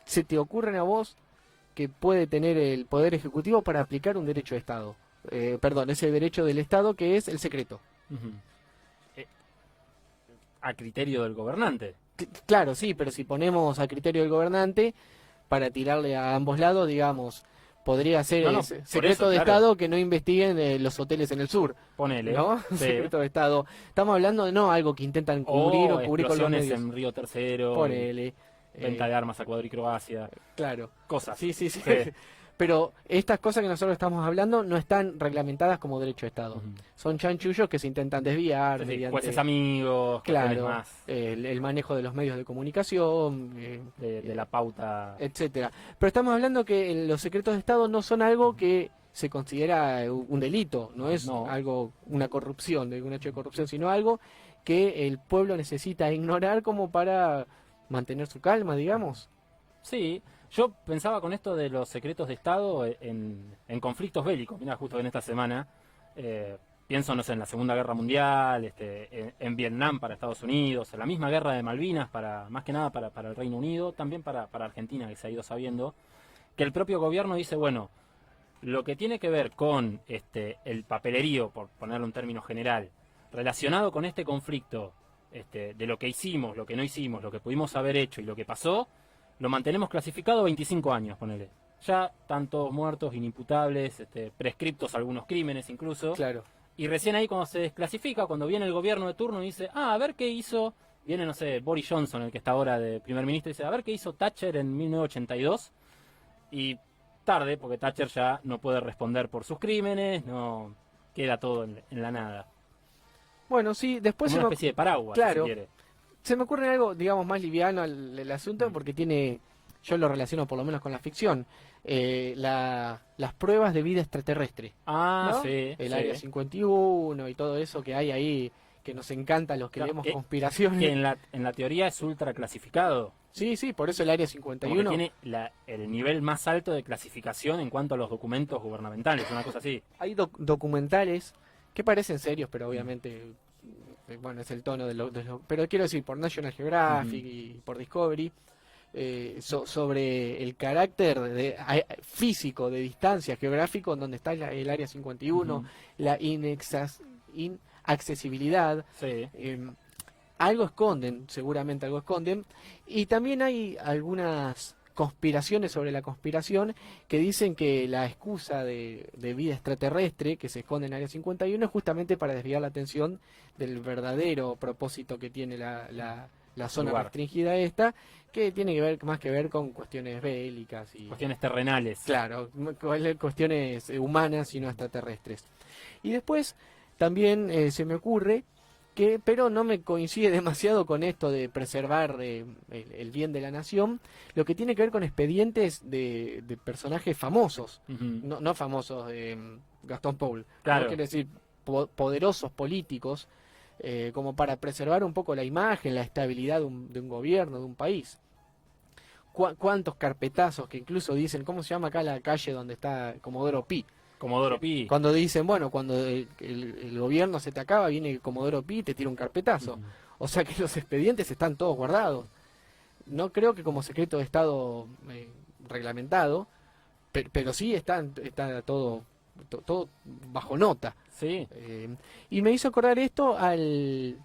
S1: se te ocurren a vos que puede tener el Poder Ejecutivo para aplicar un derecho de Estado? Perdón, ese derecho del Estado que es el secreto.
S2: Ujú. Eh, a criterio del gobernante.
S1: Claro, sí, pero si ponemos a criterio del gobernante, para tirarle a ambos lados, digamos, podría ser
S2: No, no, por
S1: secreto
S2: eso,
S1: de
S2: claro.
S1: Estado que no investiguen los hoteles en el sur,
S2: Ponele.
S1: ¿no?
S2: Sí.
S1: Secreto de Estado. Estamos hablando de no algo que intentan cubrir
S2: O
S1: o cubrir con los
S2: explosiones
S1: medios.
S2: en Río Tercero, y
S1: Ponele.
S2: venta
S1: eh,
S2: de armas a Ecuador y Croacia,
S1: claro.
S2: cosas.
S1: Sí, sí, sí.
S2: Sí.
S1: Pero estas cosas que nosotros estamos hablando no están reglamentadas como derecho de Estado.
S2: Ujú.
S1: Son chanchullos que se intentan desviar
S2: Sí, sí,
S1: mediante,
S2: jueces amigos, cuestiones
S1: claro,
S2: más
S1: el manejo de los medios de comunicación,
S2: de la pauta.
S1: etcétera. Pero estamos hablando que los secretos de Estado no son algo que se considera un delito, no es
S2: No.
S1: algo, una corrupción, un hecho de corrupción, sino algo que el pueblo necesita ignorar como para mantener su calma, digamos.
S2: Sí, yo pensaba con esto de los secretos de Estado en conflictos bélicos. Mira, justo en esta semana pienso, no sé, en la Segunda Guerra Mundial, en Vietnam para Estados Unidos, en la misma guerra de Malvinas, más que nada para el Reino Unido, también para Argentina, que se ha ido sabiendo, que el propio gobierno dice, bueno, lo que tiene que ver con el papelerío, por ponerlo en términos general, relacionado con este conflicto, de lo que hicimos, lo que no hicimos, lo que pudimos haber hecho y lo que pasó, lo mantenemos clasificado 25 años, ponele. Ya tantos muertos, inimputables, prescriptos algunos crímenes incluso.
S1: Claro.
S2: Y recién ahí cuando se desclasifica, cuando viene el gobierno de turno y dice, a ver qué hizo, viene, no sé, Boris Johnson, el que está ahora de primer ministro, y dice, a ver qué hizo Thatcher en 1982. Y tarde, porque Thatcher ya no puede responder por sus crímenes, no queda todo en la nada.
S1: Bueno, sí, después
S2: Como una especie de paraguas, si se
S1: claro,
S2: quiere.
S1: se me ocurre algo, digamos, más liviano el asunto,
S2: Mm.
S1: porque yo lo relaciono por lo menos con la ficción, las pruebas de vida extraterrestre,
S2: Ah,
S1: ¿no?
S2: sí,
S1: El
S2: sí.
S1: Área 51 y todo eso que hay ahí, que nos encanta a los que
S2: Claro,
S1: leemos
S2: que
S1: conspiraciones.
S2: en la teoría es ultra clasificado.
S1: Sí, sí, por eso el Área
S2: Como que
S1: 51.
S2: tiene el nivel más alto de clasificación en cuanto a los documentos gubernamentales, una cosa así.
S1: Hay documentales que parecen serios, pero obviamente, bueno, es el tono pero quiero decir, por National Geographic
S2: Ujú.
S1: y por Discovery, sobre el carácter físico de distancia geográfico en donde está el Área 51,
S2: Ujú.
S1: la inaccesibilidad.
S2: Sí.
S1: Algo esconden, seguramente algo esconden. Y también hay algunas conspiraciones sobre la conspiración que dicen que la excusa de vida extraterrestre que se esconde en Área 51 es justamente para desviar la atención del verdadero propósito que tiene la zona
S2: Lugar.
S1: restringida esta, que tiene que ver más que ver con cuestiones bélicas y
S2: Cuestiones terrenales.
S1: claro, cuestiones humanas y no extraterrestres. Y después también se me ocurre pero no me coincide demasiado con esto de preservar el bien de la nación, lo que tiene que ver con expedientes de personajes famosos,
S2: Ujú.
S1: no famosos, Gastón Paul,
S2: Claro.
S1: no quiere decir poderosos políticos, como para preservar un poco la imagen, la estabilidad de un gobierno, de un país. ¿Cuántos carpetazos que incluso dicen, ¿cómo se llama acá la calle donde está Comodoro Pi?
S2: Comodoro Pi.
S1: Cuando dicen, bueno, cuando el gobierno se te acaba, viene Comodoro Pi y te tira un carpetazo.
S2: Ujú.
S1: O sea que los expedientes están todos guardados. No creo que como secreto de Estado reglamentado, pero sí está todo bajo nota.
S2: Sí.
S1: Y me hizo acordar esto al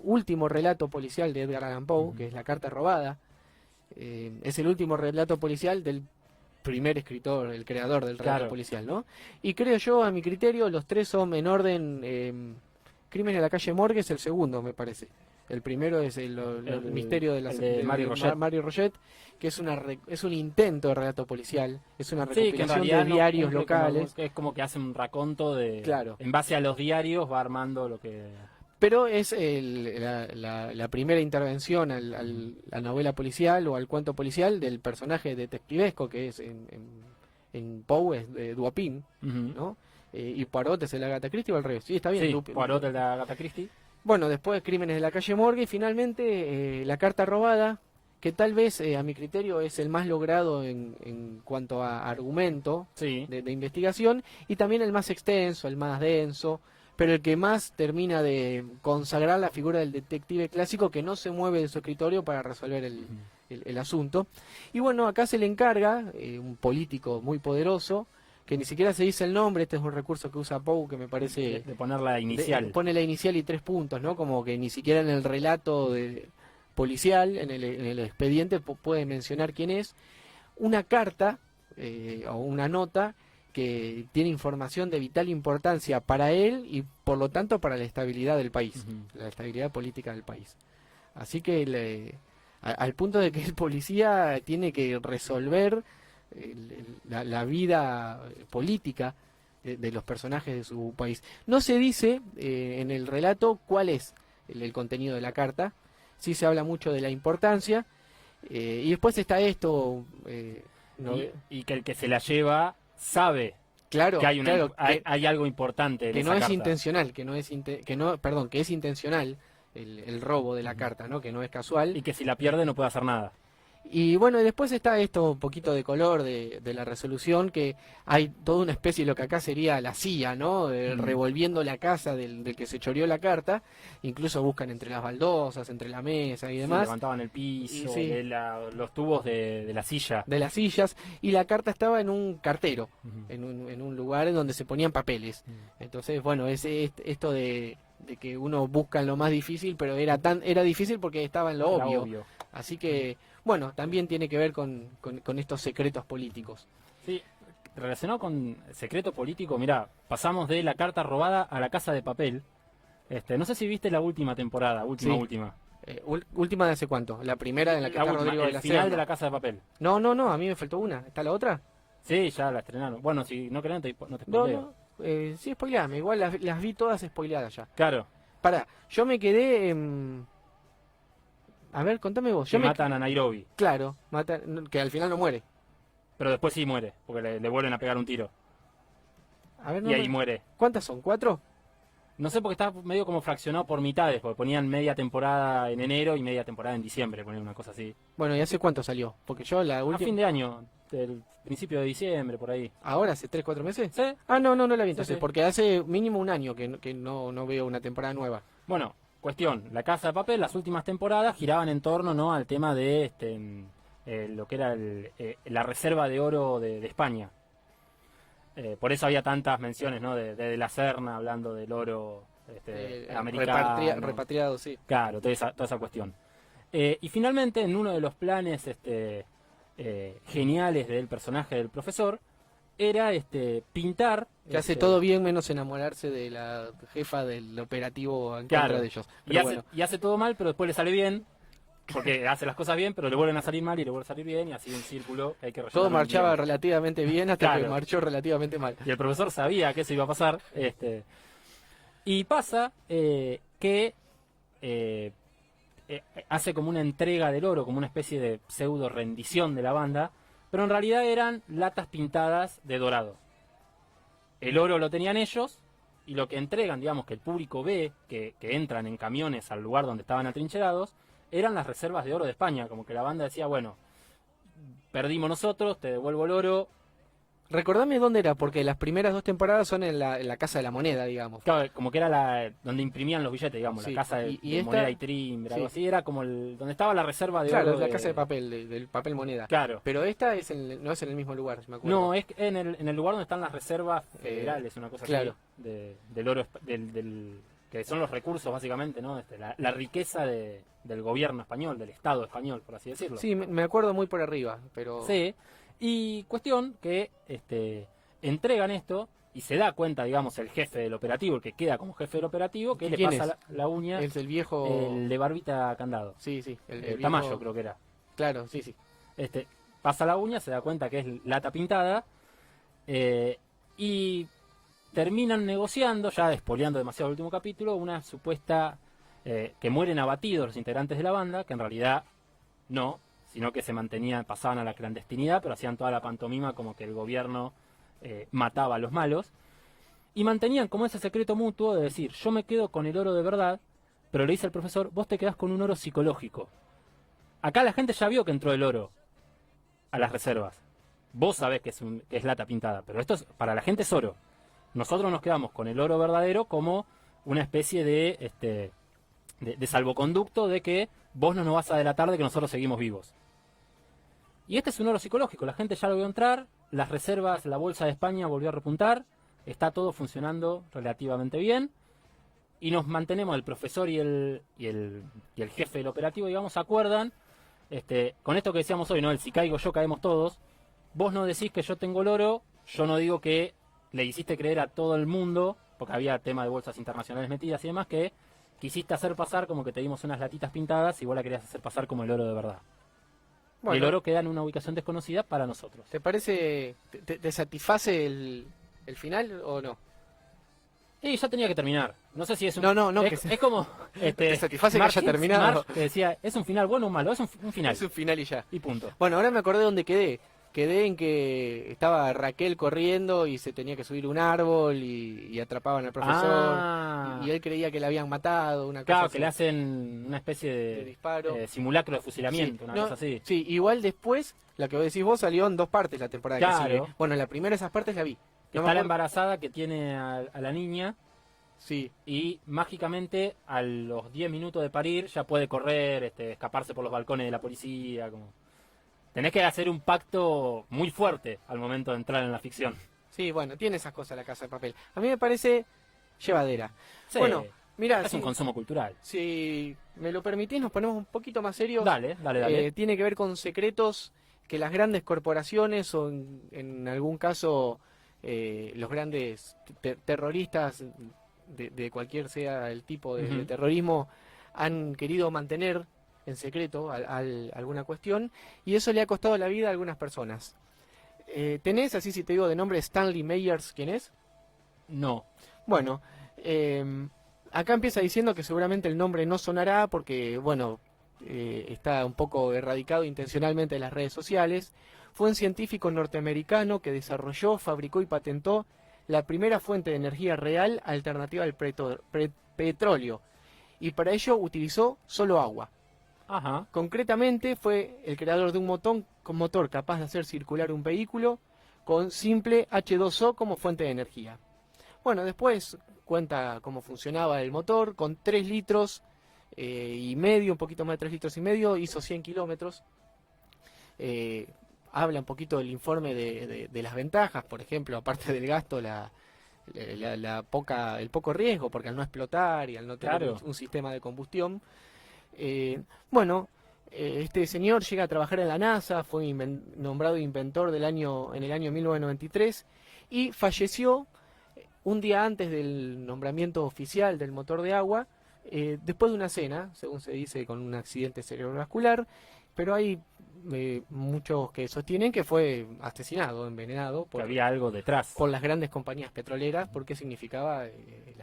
S1: último relato policial de Edgar Allan Poe,
S2: Ujú.
S1: que es La carta robada. Es el último relato policial del primer escritor, el creador del relato
S2: Claro.
S1: policial, ¿no? Y creo yo, a mi criterio, los tres son en orden. Crimen en la calle Morgue es el segundo, me parece. El primero es el misterio de
S2: el de Mario Roget.
S1: Mario Roget, que es es un intento de relato policial, es una
S2: Sí, que en
S1: recopilación
S2: realidad
S1: de
S2: no
S1: diarios
S2: cumple
S1: locales.
S2: es como que hace un raconto de...
S1: Claro.
S2: En base a los diarios va armando lo que...
S1: Pero es la primera intervención a la novela policial o al cuento policial del personaje detectivesco que es en Poe, es de Dupin,
S2: Ujú.
S1: ¿no? Y Poirot es el Agatha Christie o al revés. Sí, está bien.
S2: Sí, Poirot de la Agatha Christie.
S1: Bueno, después Crímenes de la calle Morgue y finalmente La carta robada, que tal vez a mi criterio es el más logrado en cuanto a argumento
S2: Sí.
S1: de investigación y también el más extenso, el más denso, pero el que más termina de consagrar la figura del detective clásico que no se mueve de su escritorio para resolver
S2: Ujú.
S1: el asunto. Y bueno, acá se le encarga un político muy poderoso, que ni siquiera se dice el nombre, este es un recurso que usa Poe que me parece...
S2: De poner la inicial.
S1: pone la inicial y 3 puntos, ¿no? Como que ni siquiera en el relato policial, en el expediente puede mencionar quién es. Una carta o una nota que tiene información de vital importancia para él y por lo tanto para la estabilidad del país,
S2: Ujú.
S1: la estabilidad política del país. Así que al punto de que el policía tiene que resolver la vida política de los personajes de su país. No se dice en el relato cuál es el contenido de la carta, sí se habla mucho de la importancia, y después está esto, ¿no?
S2: Y que el que se la lleva sabe
S1: Claro,
S2: que hay,
S1: claro,
S2: hay algo importante en
S1: que
S2: esa
S1: no es
S2: carta.
S1: intencional, perdón, que es intencional el robo de la carta, ¿no? Que no es casual.
S2: Y que si la pierde no puede hacer nada.
S1: Y bueno, y después está esto un poquito de color de la resolución, que hay toda una especie de lo que acá sería la CIA, ¿no? Revolviendo la casa del que se choreó la carta, incluso buscan entre las baldosas, entre la mesa y
S2: Sí,
S1: demás,
S2: levantaban el piso,
S1: Y sí.
S2: los tubos de la silla.
S1: de las sillas, y la carta estaba en un cartero,
S2: Ujú.
S1: en un lugar en donde se ponían papeles. Entonces, bueno, esto de que uno busca en lo más difícil, pero era difícil porque estaba en lo
S2: Era
S1: obvio. Así que, bueno, también tiene que ver con estos secretos políticos.
S2: Sí, relacionado con secreto político, mira, pasamos de la carta robada a la casa de papel. No sé si viste la última temporada,
S1: Sí.
S2: última.
S1: Última de hace cuánto, la primera en la que está
S2: última,
S1: Rodrigo de
S2: el
S1: la
S2: final
S1: Serna.
S2: de la casa de papel.
S1: No, a mí me faltó una. ¿Está la otra?
S2: Sí, ya la estrenaron. Bueno, si no creen, no te
S1: No,
S2: spoileo.
S1: sí, spoileame. Igual las vi todas spoileadas ya.
S2: Claro,
S1: Pará, yo me quedé en... A ver, contame vos.
S2: que matan a Nairobi.
S1: Claro, que al final no muere.
S2: Pero después sí muere, porque le vuelven a pegar un tiro.
S1: A ver,
S2: Y ahí muere.
S1: ¿cuántas son? ¿4?
S2: No sé, porque está medio como fraccionado por mitades, porque ponían media temporada en enero y media temporada en diciembre, ponían una cosa así.
S1: Bueno, ¿y hace cuánto salió? Porque yo la
S2: A fin
S1: última...
S2: de año, del principio de diciembre, por ahí.
S1: ¿Ahora hace 3, 4 meses?
S2: Sí.
S1: Ah, no la vi entonces,
S2: sí.
S1: porque hace mínimo un año que no veo una temporada nueva.
S2: Bueno, cuestión, La Casa de Papel, las últimas temporadas giraban en torno, ¿no?, al tema de lo que era la reserva de oro de España. Por eso había tantas menciones, ¿no?, de la Serna hablando del oro americano.
S1: Repatriado, sí.
S2: Claro, toda esa cuestión. Y finalmente, en uno de los planes geniales del personaje del profesor, era pintar...
S1: Que hace todo bien menos enamorarse de la jefa del operativo en
S2: Claro.
S1: contra de ellos.
S2: Y
S1: Pero
S2: hace,
S1: bueno,
S2: y hace todo mal, pero después le sale bien, porque hace las cosas bien, pero le vuelven a salir mal y le vuelven a salir bien, y así un círculo que hay que rellenar
S1: todo
S2: un
S1: marchaba
S2: guión.
S1: relativamente bien hasta que
S2: Claro.
S1: marchó relativamente mal.
S2: Y el profesor sabía que eso iba a pasar. Y pasa que hace como una entrega del oro, como una especie de pseudo rendición de la banda, pero en realidad eran latas pintadas de dorado. El oro lo tenían ellos, y lo que entregan, digamos, que el público ve, que entran en camiones al lugar donde estaban atrincherados, eran las reservas de oro de España, como que la banda decía, bueno, perdimos nosotros, te devuelvo el oro.
S1: Recordame dónde era, porque las primeras 2 temporadas son en la Casa de la Moneda, digamos.
S2: Claro, como que era donde imprimían los billetes, digamos,
S1: Sí,
S2: la casa
S1: y
S2: de
S1: esta-
S2: moneda y timbre, algo
S1: sí.
S2: así, era como donde estaba la reserva de
S1: Claro,
S2: oro
S1: es la Casa de Papel, del papel moneda.
S2: Claro.
S1: Pero esta no es en el mismo lugar, me acuerdo.
S2: No, es en el lugar donde están las reservas federales, una cosa
S1: claro.
S2: así, del oro, que son los recursos básicamente, ¿no? La riqueza del gobierno español, del Estado español, por así decirlo.
S1: Sí, me acuerdo muy por arriba, pero...
S2: Sí, y cuestión que entregan esto y se da cuenta, digamos, el jefe del operativo, el que queda como jefe del operativo, que le
S1: ¿Quién
S2: pasa
S1: es?
S2: la uña,
S1: Es el viejo...
S2: el de barbita candado,
S1: Sí, sí, el viejo...
S2: Tamayo creo que era.
S1: Claro, sí, sí.
S2: Pasa la uña, se da cuenta que es lata pintada, y terminan negociando, ya despoleando demasiado el último capítulo, una supuesta que mueren abatidos los integrantes de la banda, que en realidad no, sino que se pasaban a la clandestinidad, pero hacían toda la pantomima como que el gobierno mataba a los malos, y mantenían como ese secreto mutuo de decir, yo me quedo con el oro de verdad, pero le dice al profesor, vos te quedás con un oro psicológico. Acá la gente ya vio que entró el oro a las reservas. Vos sabés que es lata pintada, pero esto para la gente es oro. Nosotros nos quedamos con el oro verdadero como una especie de salvoconducto de que vos no nos vas a delatar de que nosotros seguimos vivos. Y este es un oro psicológico, la gente ya lo vio entrar, las reservas, la bolsa de España volvió a repuntar, está todo funcionando relativamente bien, y nos mantenemos, el profesor y el jefe del operativo, digamos, acuerdan, con esto que decíamos hoy, ¿no? El si caigo yo, caemos todos. Vos no decís que yo tengo el oro, yo no digo que le hiciste creer a todo el mundo, porque había tema de bolsas internacionales metidas y demás, que quisiste hacer pasar como que te dimos unas latitas pintadas y vos la querías hacer pasar como el oro de verdad.
S1: Bueno,
S2: Y el oro queda en una ubicación desconocida para nosotros.
S1: ¿te parece, te satisface el final o no?
S2: Y ya tenía que terminar. No sé si es un...
S1: No,
S2: es como...
S1: ¿Te satisface que haya terminado?
S2: Marx, que decía, ¿es un final bueno o malo? Es un final.
S1: Es un final y ya.
S2: Y punto.
S1: Bueno, ahora me acordé dónde quedé. Quedé en que estaba Raquel corriendo y se tenía que subir un árbol y atrapaban al profesor. Y él creía que la habían matado, una cosa
S2: Claro,
S1: así.
S2: que le hacen una especie
S1: De disparo.
S2: simulacro de fusilamiento,
S1: Sí,
S2: una
S1: no,
S2: cosa así.
S1: Sí, igual después, la que vos decís vos salió en 2 partes la temporada que
S2: Claro.
S1: sigue. Bueno, la primera de esas partes la vi. No me
S2: Está la
S1: acuerdo-
S2: embarazada que tiene a la niña
S1: Sí,
S2: y mágicamente a los 10 minutos de parir ya puede correr, escaparse por los balcones de la policía. Tenés que hacer un pacto muy fuerte al momento de entrar en la ficción.
S1: sí, bueno, tiene esas cosas la Casa de Papel. A mí me parece llevadera.
S2: Sí,
S1: Bueno, mira,
S2: es un consumo cultural.
S1: si me lo permitís, nos ponemos un poquito más serios.
S2: Dale.
S1: Tiene que ver con secretos que las grandes corporaciones o en algún caso los grandes terroristas de cualquier sea el tipo de
S2: Ujú.
S1: terrorismo han querido mantener en secreto alguna cuestión y eso le ha costado la vida a algunas personas. ¿Tenés, así si te digo de nombre, Stanley Meyers, quién es?
S2: No.
S1: Bueno, acá empieza diciendo que seguramente el nombre no sonará porque, bueno, está un poco erradicado intencionalmente de las redes sociales. Fue un científico norteamericano que desarrolló, fabricó y patentó la primera fuente de energía real alternativa al petróleo. Y para ello utilizó solo agua.
S2: Ajá.
S1: Concretamente fue el creador de un motor capaz de hacer circular un vehículo con simple H2O como fuente de energía. Bueno, después cuenta cómo funcionaba el motor, con 3 litros y medio, un poquito más de 3 litros y medio, hizo 100 kilómetros. Habla un poquito del informe de las ventajas, por ejemplo, aparte del gasto, el poco riesgo, porque al no explotar y al no tener
S2: Claro.
S1: un sistema de combustión. Bueno, este señor llega a trabajar en la NASA, fue nombrado inventor en el año 1993 y falleció un día antes del nombramiento oficial del motor de agua, después de una cena, según se dice, con un accidente cerebrovascular, pero hay muchos que sostienen que fue asesinado, envenenado
S2: Que había algo detrás.
S1: por las grandes compañías petroleras, porque significaba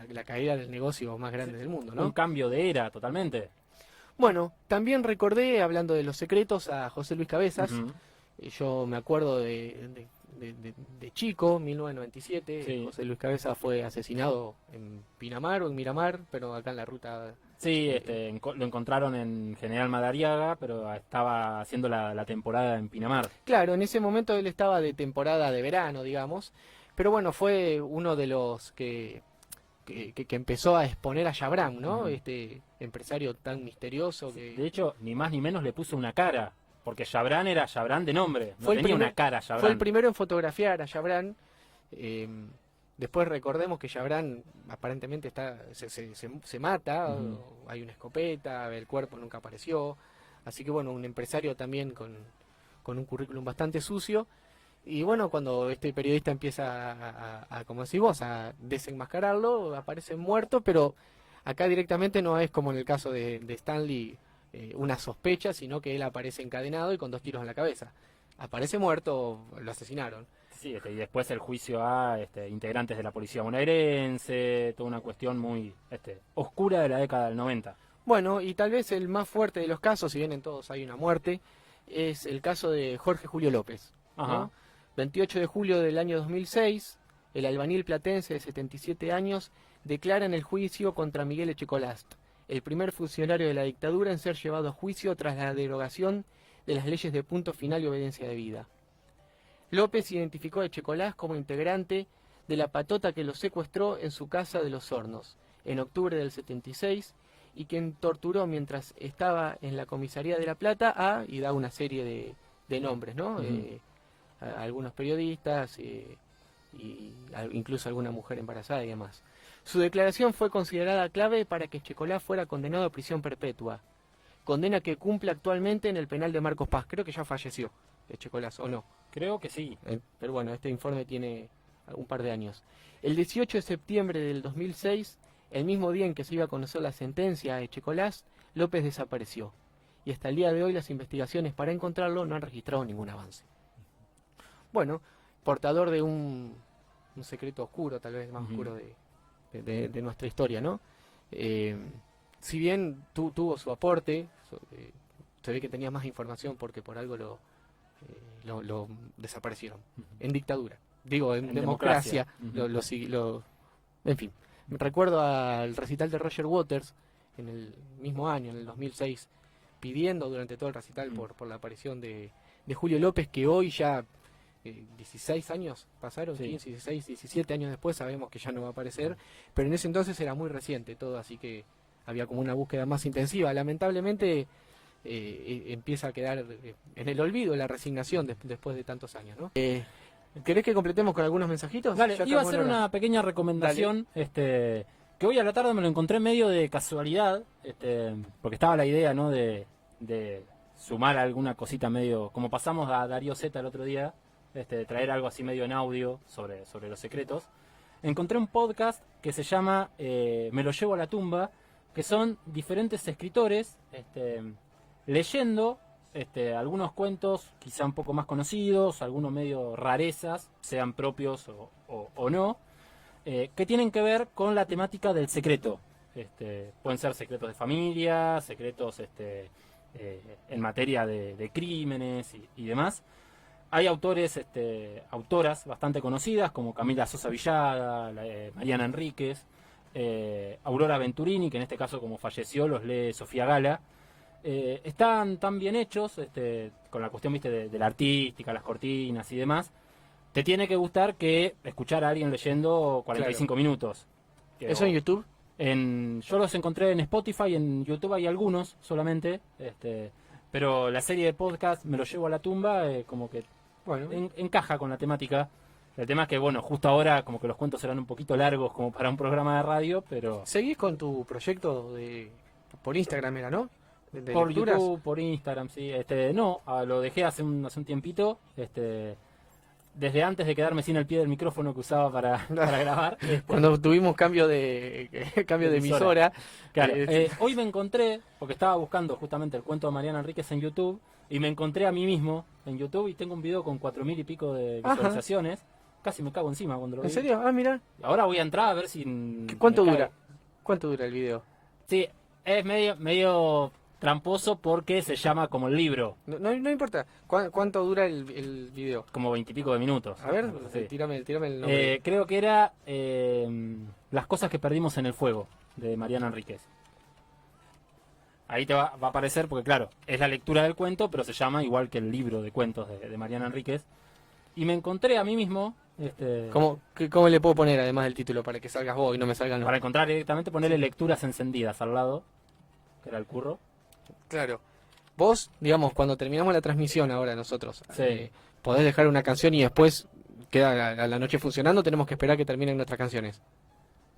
S1: la caída del negocio más grande del mundo,
S2: Un
S1: ¿no?
S2: cambio de era totalmente.
S1: Bueno, también recordé, hablando de los secretos, a José Luis Cabezas.
S2: Ujú.
S1: Yo me acuerdo de chico, 1997,
S2: Sí.
S1: José Luis Cabezas fue asesinado en Pinamar o en Miramar, pero acá en la ruta.
S2: Sí, lo encontraron en General Madariaga, pero estaba haciendo la temporada en Pinamar.
S1: Claro, en ese momento él estaba de temporada de verano, digamos, pero bueno, fue uno de los que empezó a exponer a Chabran, ¿no?
S2: Ujú.
S1: Este empresario tan misterioso
S2: De
S1: que
S2: hecho, ni más ni menos le puso una cara, porque Chabran era Chabran de nombre, no
S1: fue el
S2: tenía
S1: primer-
S2: una cara
S1: fue el
S2: Chabran.
S1: primero en fotografiar a Chabran. eh, Después recordemos que Chabran aparentemente se mata,
S2: Ujú.
S1: hay una escopeta, el cuerpo nunca apareció, así que bueno, un empresario también con un currículum bastante sucio. Y bueno, cuando este periodista empieza como decís vos, a desenmascararlo, aparece muerto, pero acá directamente no es como en el caso de Stanley, una sospecha, sino que él aparece encadenado y con 2 tiros en la cabeza. Aparece muerto, lo asesinaron.
S2: Sí, y después el juicio a integrantes de la policía bonaerense, toda una cuestión muy oscura de la década del 90.
S1: Bueno, y tal vez el más fuerte de los casos, si bien en todos hay una muerte, es el caso de Jorge Julio López, ¿no?
S2: Ajá.
S1: 28 de julio del año 2006, el albañil platense de 77 años declara en el juicio contra Miguel Echecolast, el primer funcionario de la dictadura en ser llevado a juicio tras la derogación de las leyes de punto final y obediencia debida. López identificó a Echecolás como integrante de la patota que lo secuestró en su casa de Los Hornos en octubre del 76 y quien torturó mientras estaba en la comisaría de La Plata y da una serie de nombres, ¿no?
S2: Ujú.
S1: A algunos periodistas incluso alguna mujer embarazada y demás. Su declaración fue considerada clave para que Echecolás fuera condenado a prisión perpetua, condena que cumple actualmente en el penal de Marcos Paz. Creo que ya falleció Echecolás, ¿o no?
S2: Creo que sí.
S1: Pero bueno, este informe tiene un par de años. El 18 de septiembre del 2006, el mismo día en que se iba a conocer la sentencia a Echecolás, López desapareció. Y hasta el día de hoy las investigaciones para encontrarlo no han registrado ningún avance. Bueno, portador de un secreto oscuro, tal vez más
S2: Ujú.
S1: oscuro de nuestra historia, ¿no? Si bien tuvo su aporte, se ve que tenía más información porque por algo lo desaparecieron.
S2: Ujú.
S1: En dictadura. Digo, en
S2: En
S1: democracia.
S2: democracia.
S1: En fin, recuerdo al recital de Roger Waters en el mismo año, en el 2006, pidiendo durante todo el recital por la aparición de Julio López, que hoy ya 16 años pasaron,
S2: Sí.
S1: 15, 16, 17 años después sabemos que ya no va a aparecer, pero en ese entonces era muy reciente todo, así que había como una búsqueda más intensiva. Lamentablemente empieza a quedar en el olvido, la resignación después de tantos años, ¿no? ¿Querés que completemos con algunos mensajitos?
S2: Dale,
S1: Ya
S2: iba a
S1: estamos
S2: hacer
S1: en hora.
S2: una pequeña recomendación, que hoy a la tarde me lo encontré medio de casualidad, porque estaba la idea, ¿no? de sumar alguna cosita medio, como pasamos a Darío Z el otro día, de traer algo así medio en audio sobre los secretos. Encontré un podcast que se llama Me lo llevo a la tumba, que son diferentes escritores leyendo algunos cuentos quizá un poco más conocidos, algunos medio rarezas, sean propios o no, que tienen que ver con la temática del secreto. Pueden ser secretos de familia, secretos en materia de crímenes y demás. Hay autoras bastante conocidas como Camila Sosa Villaga, Mariana Enríquez, Aurora Venturini, que en este caso como falleció los lee Sofía Gala. Están tan bien hechos, con la cuestión, viste, de la artística, las cortinas y demás. Te tiene que gustar que escuchar a alguien leyendo 45 minutos.
S1: ¿Eso en YouTube?
S2: Yo los encontré en Spotify, en YouTube hay algunos solamente, pero la serie de podcast Me lo llevo a la tumba, como que
S1: Bueno,
S2: encaja con la temática. El tema es que, bueno, justo ahora como que los cuentos serán un poquito largos como para un programa de radio, pero
S1: ¿seguís con tu proyecto por Instagram era, no? De
S2: por
S1: lecturas.
S2: YouTube, por Instagram, sí. No, lo dejé hace un tiempito, desde antes de quedarme sin el pie del micrófono que usaba para grabar.
S1: Cuando tuvimos cambio de emisora.
S2: Claro,
S1: eh,
S2: hoy me encontré, porque estaba buscando justamente el cuento de Mariana Enríquez en YouTube, Y me encontré a mí mismo en YouTube y tengo un video con 4000 y pico de
S1: Ajá.
S2: visualizaciones. Casi me cago encima cuando lo
S1: ¿En
S2: vi.
S1: serio? Ah, mira.
S2: Ahora voy a entrar a ver si...
S1: ¿Cuánto
S2: me
S1: dura?
S2: cae.
S1: ¿Cuánto dura el video?
S2: Sí, es medio tramposo porque se llama como el libro,
S1: No importa. ¿Cuánto dura el video?
S2: como 20 y pico de minutos.
S1: A ver,
S2: Sí.
S1: tírame el nombre.
S2: Creo que era Las cosas que perdimos en el fuego, de Mariana Enríquez. Ahí te va a aparecer porque, claro, es la lectura del cuento, pero se llama igual que el libro de cuentos de Mariana Enríquez. Y me encontré a mí mismo,
S1: ¿Cómo le puedo poner además del título para que salgas vos y no me salgan los...
S2: para encontrar directamente, ponerle lecturas encendidas al lado, que era el curro.
S1: Claro. Vos, digamos, cuando terminamos la transmisión ahora nosotros,
S2: Sí.
S1: podés dejar una canción y después queda a la noche funcionando, tenemos que esperar que terminen nuestras canciones.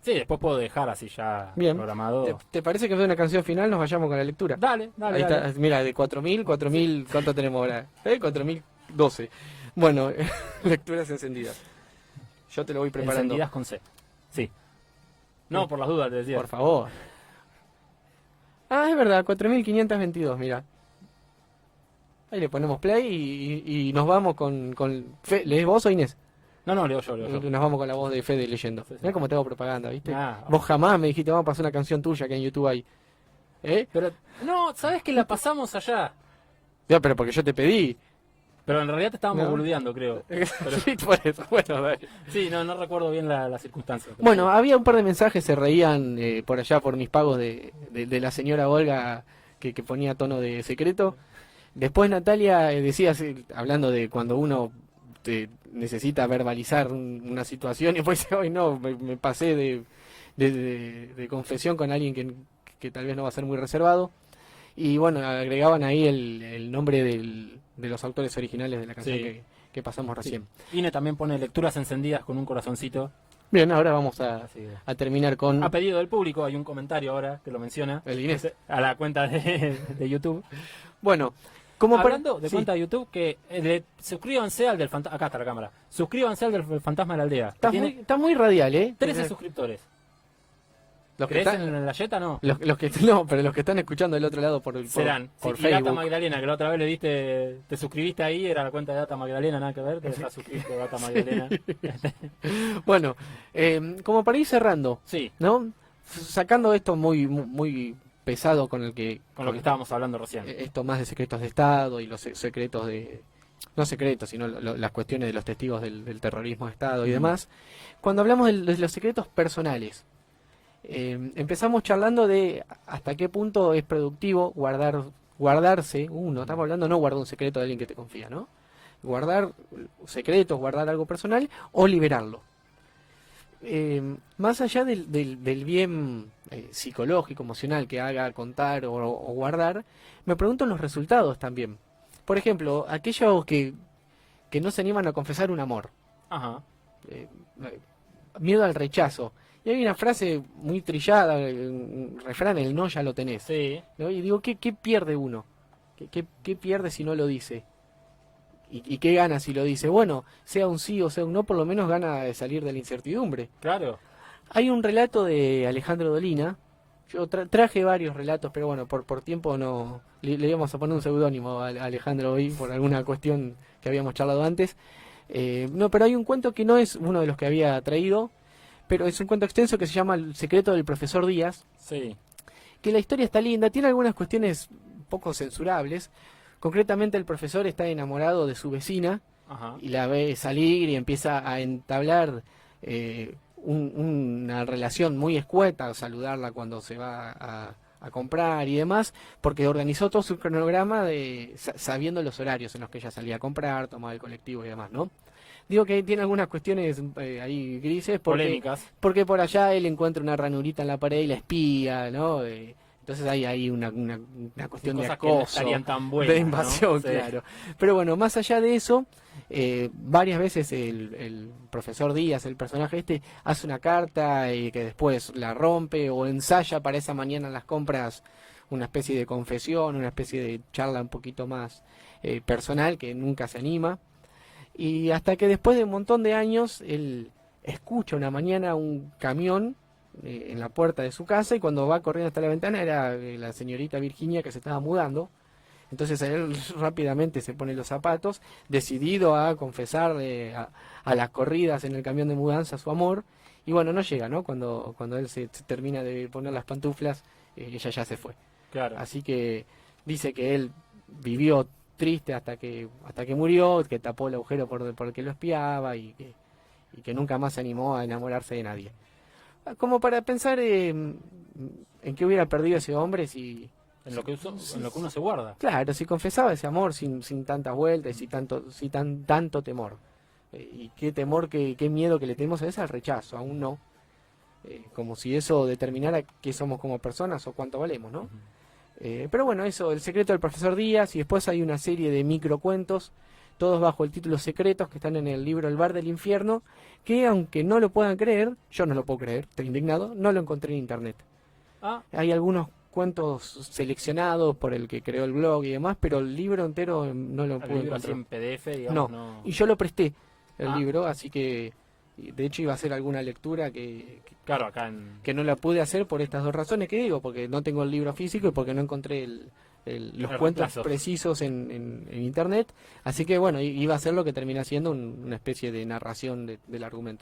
S2: Sí, después puedo dejar así ya
S1: Bien.
S2: programado.
S1: ¿Te parece que de una canción final nos vayamos con la lectura?
S2: Dale.
S1: Ahí está, mira, de 4000, ¿cuánto tenemos ahora? 4012. Bueno, lecturas encendidas. Yo te lo voy preparando.
S2: Encendidas con C. Sí. No, por las dudas te decía.
S1: Por favor. Ah, es verdad, 4522, mira. Ahí le ponemos play y nos vamos con ¿lees vos o Inés?
S2: No, leo yo.
S1: Nos vamos con la voz de Fede leyendo.
S2: Sí, sí.
S1: Mirá cómo te hago propaganda, ¿viste?
S2: Ah,
S1: Vos jamás me dijiste, vamos a pasar una canción tuya que en YouTube hay. ¿Eh?
S2: pero, no, ¿sabes que la pasamos allá?
S1: Ya, pero porque yo te pedí.
S2: Pero en realidad te estábamos
S1: No.
S2: boludeando, creo.
S1: Sí, por eso. Bueno, dale.
S2: Sí, no recuerdo bien la circunstancia. pero
S1: Bueno,
S2: sí.
S1: había un par de mensajes, se reían por allá por mis pagos de la señora Olga que ponía tono de secreto. Después Natalia decía, sí, hablando de cuando uno necesita verbalizar una situación y después dice, hoy no, me pasé de confesión con alguien que tal vez no va a ser muy reservado. Y bueno, agregaban ahí el nombre de los autores originales de la canción
S2: Sí.
S1: que pasamos recién.
S2: Ine también pone lecturas encendidas con un corazoncito.
S1: Bien, ahora vamos
S2: Así que-
S1: a terminar con
S2: A pedido del público, hay un comentario ahora que lo menciona.
S1: el Inés.
S2: A la cuenta de YouTube.
S1: Bueno, como
S2: Hablando de
S1: sí.
S2: cuenta de YouTube, que suscríbanse al del fantasma. Acá está la cámara. Suscríbanse al del fantasma de la aldea. Que
S1: Está muy radial, ¿eh?
S2: 13 suscriptores.
S1: Los que
S2: ¿Crees
S1: están,
S2: en la yeta? No.
S1: los que no, pero los que están escuchando del otro lado por
S2: Serán.
S1: por
S2: Sí, y Data
S1: Facebook.
S2: Magdalena, que la otra vez le diste, te suscribiste ahí, era la cuenta de Data Magdalena, nada que ver, te dejas suscrito a Data Magdalena.
S1: Bueno, como para ir cerrando,
S2: Sí,
S1: ¿no? Sacando esto muy pesado con el que
S2: con lo que estábamos hablando recién.
S1: esto más de secretos de Estado y los secretos de no secretos, sino las cuestiones de los testigos del terrorismo de Estado y demás. Cuando hablamos de los secretos personales, empezamos charlando de hasta qué punto es productivo guardarse uno, estamos hablando no guardar un secreto de alguien que te confía, ¿no? Guardar secretos, guardar algo personal o liberarlo. Más allá del bien psicológico, emocional que haga contar o guardar, me pregunto los resultados también. Por ejemplo, aquellos que no se animan a confesar un amor,
S2: Ajá.
S1: eh, miedo al rechazo. Y hay una frase muy trillada, un refrán, el no ya lo tenés.
S2: Sí.
S1: ¿No? Y digo, ¿qué pierde uno? ¿Qué pierde si no lo dice? ¿Y qué gana si lo dice? Bueno, sea un sí o sea un no, por lo menos gana de salir de la incertidumbre.
S2: Claro.
S1: Hay un relato de Alejandro Dolina. Yo traje varios relatos, pero bueno, por tiempo no le íbamos a poner un seudónimo a Alejandro hoy por alguna cuestión que habíamos charlado antes. No, pero hay un cuento que no es uno de los que había traído, pero es un cuento extenso que se llama El secreto del profesor Díaz,
S2: Sí.
S1: que la historia está linda, tiene algunas cuestiones poco censurables. Concretamente el profesor está enamorado de su vecina
S2: Ajá.
S1: y la ve salir y empieza a entablar una relación muy escueta, saludarla cuando se va a comprar y demás, porque organizó todo su cronograma sabiendo los horarios en los que ella salía a comprar, tomaba el colectivo y demás, ¿no? Digo que tiene algunas cuestiones ahí grises
S2: Polémicas.
S1: porque por allá él encuentra una ranurita en la pared y la espía, ¿no? Entonces hay una cuestión de
S2: Cosas que no
S1: acoso,
S2: estarían tan buenas,
S1: de invasión,
S2: ¿no? Sí.
S1: claro. Pero bueno, más allá de eso, varias veces el profesor Díaz, el personaje este, hace una carta y que después la rompe o ensaya para esa mañana en las compras una especie de confesión, una especie de charla un poquito más personal que nunca se anima. Y hasta que después de un montón de años, él escucha una mañana un camión en la puerta de su casa y cuando va corriendo hasta la ventana era la señorita Virginia que se estaba mudando. Entonces él rápidamente se pone los zapatos, decidido a confesar a las corridas en el camión de mudanza su amor, y bueno, no llega, ¿no? Cuando él se termina de poner las pantuflas, ella ya se fue.
S2: Claro.
S1: Así que dice que él vivió triste hasta que murió, que tapó el agujero por el que lo espiaba y que nunca más se animó a enamorarse de nadie. Como para pensar en qué hubiera perdido ese hombre si...
S2: En lo que uno se guarda.
S1: Claro, si confesaba ese amor sin tantas vueltas y tanto temor. Y qué temor, qué miedo que le tenemos a veces al rechazo, a un no. Como si eso determinara qué somos como personas o cuánto valemos, ¿no? Pero bueno, eso, El secreto del profesor Díaz, y después hay una serie de microcuentos, todos bajo el título Secretos, que están en el libro El bar del infierno, que aunque no lo puedan creer, yo no lo puedo creer, estoy indignado, no lo encontré en internet.
S2: Ah,
S1: Hay algunos cuentos seleccionados por el que creó el blog y demás, pero el libro entero no lo
S2: el
S1: pude
S2: libro así
S1: encontrar.
S2: en PDF, digamos,
S1: No,
S2: no.
S1: y yo lo presté, el
S2: Ah.
S1: libro, así que de hecho iba a hacer alguna lectura
S2: Claro, acá en...
S1: que no la pude hacer por estas dos razones que digo, porque no tengo el libro físico y porque no encontré los
S2: El
S1: cuentos
S2: reemplazo.
S1: precisos en internet, así que bueno, iba a ser lo que termina siendo una especie de narración del argumento.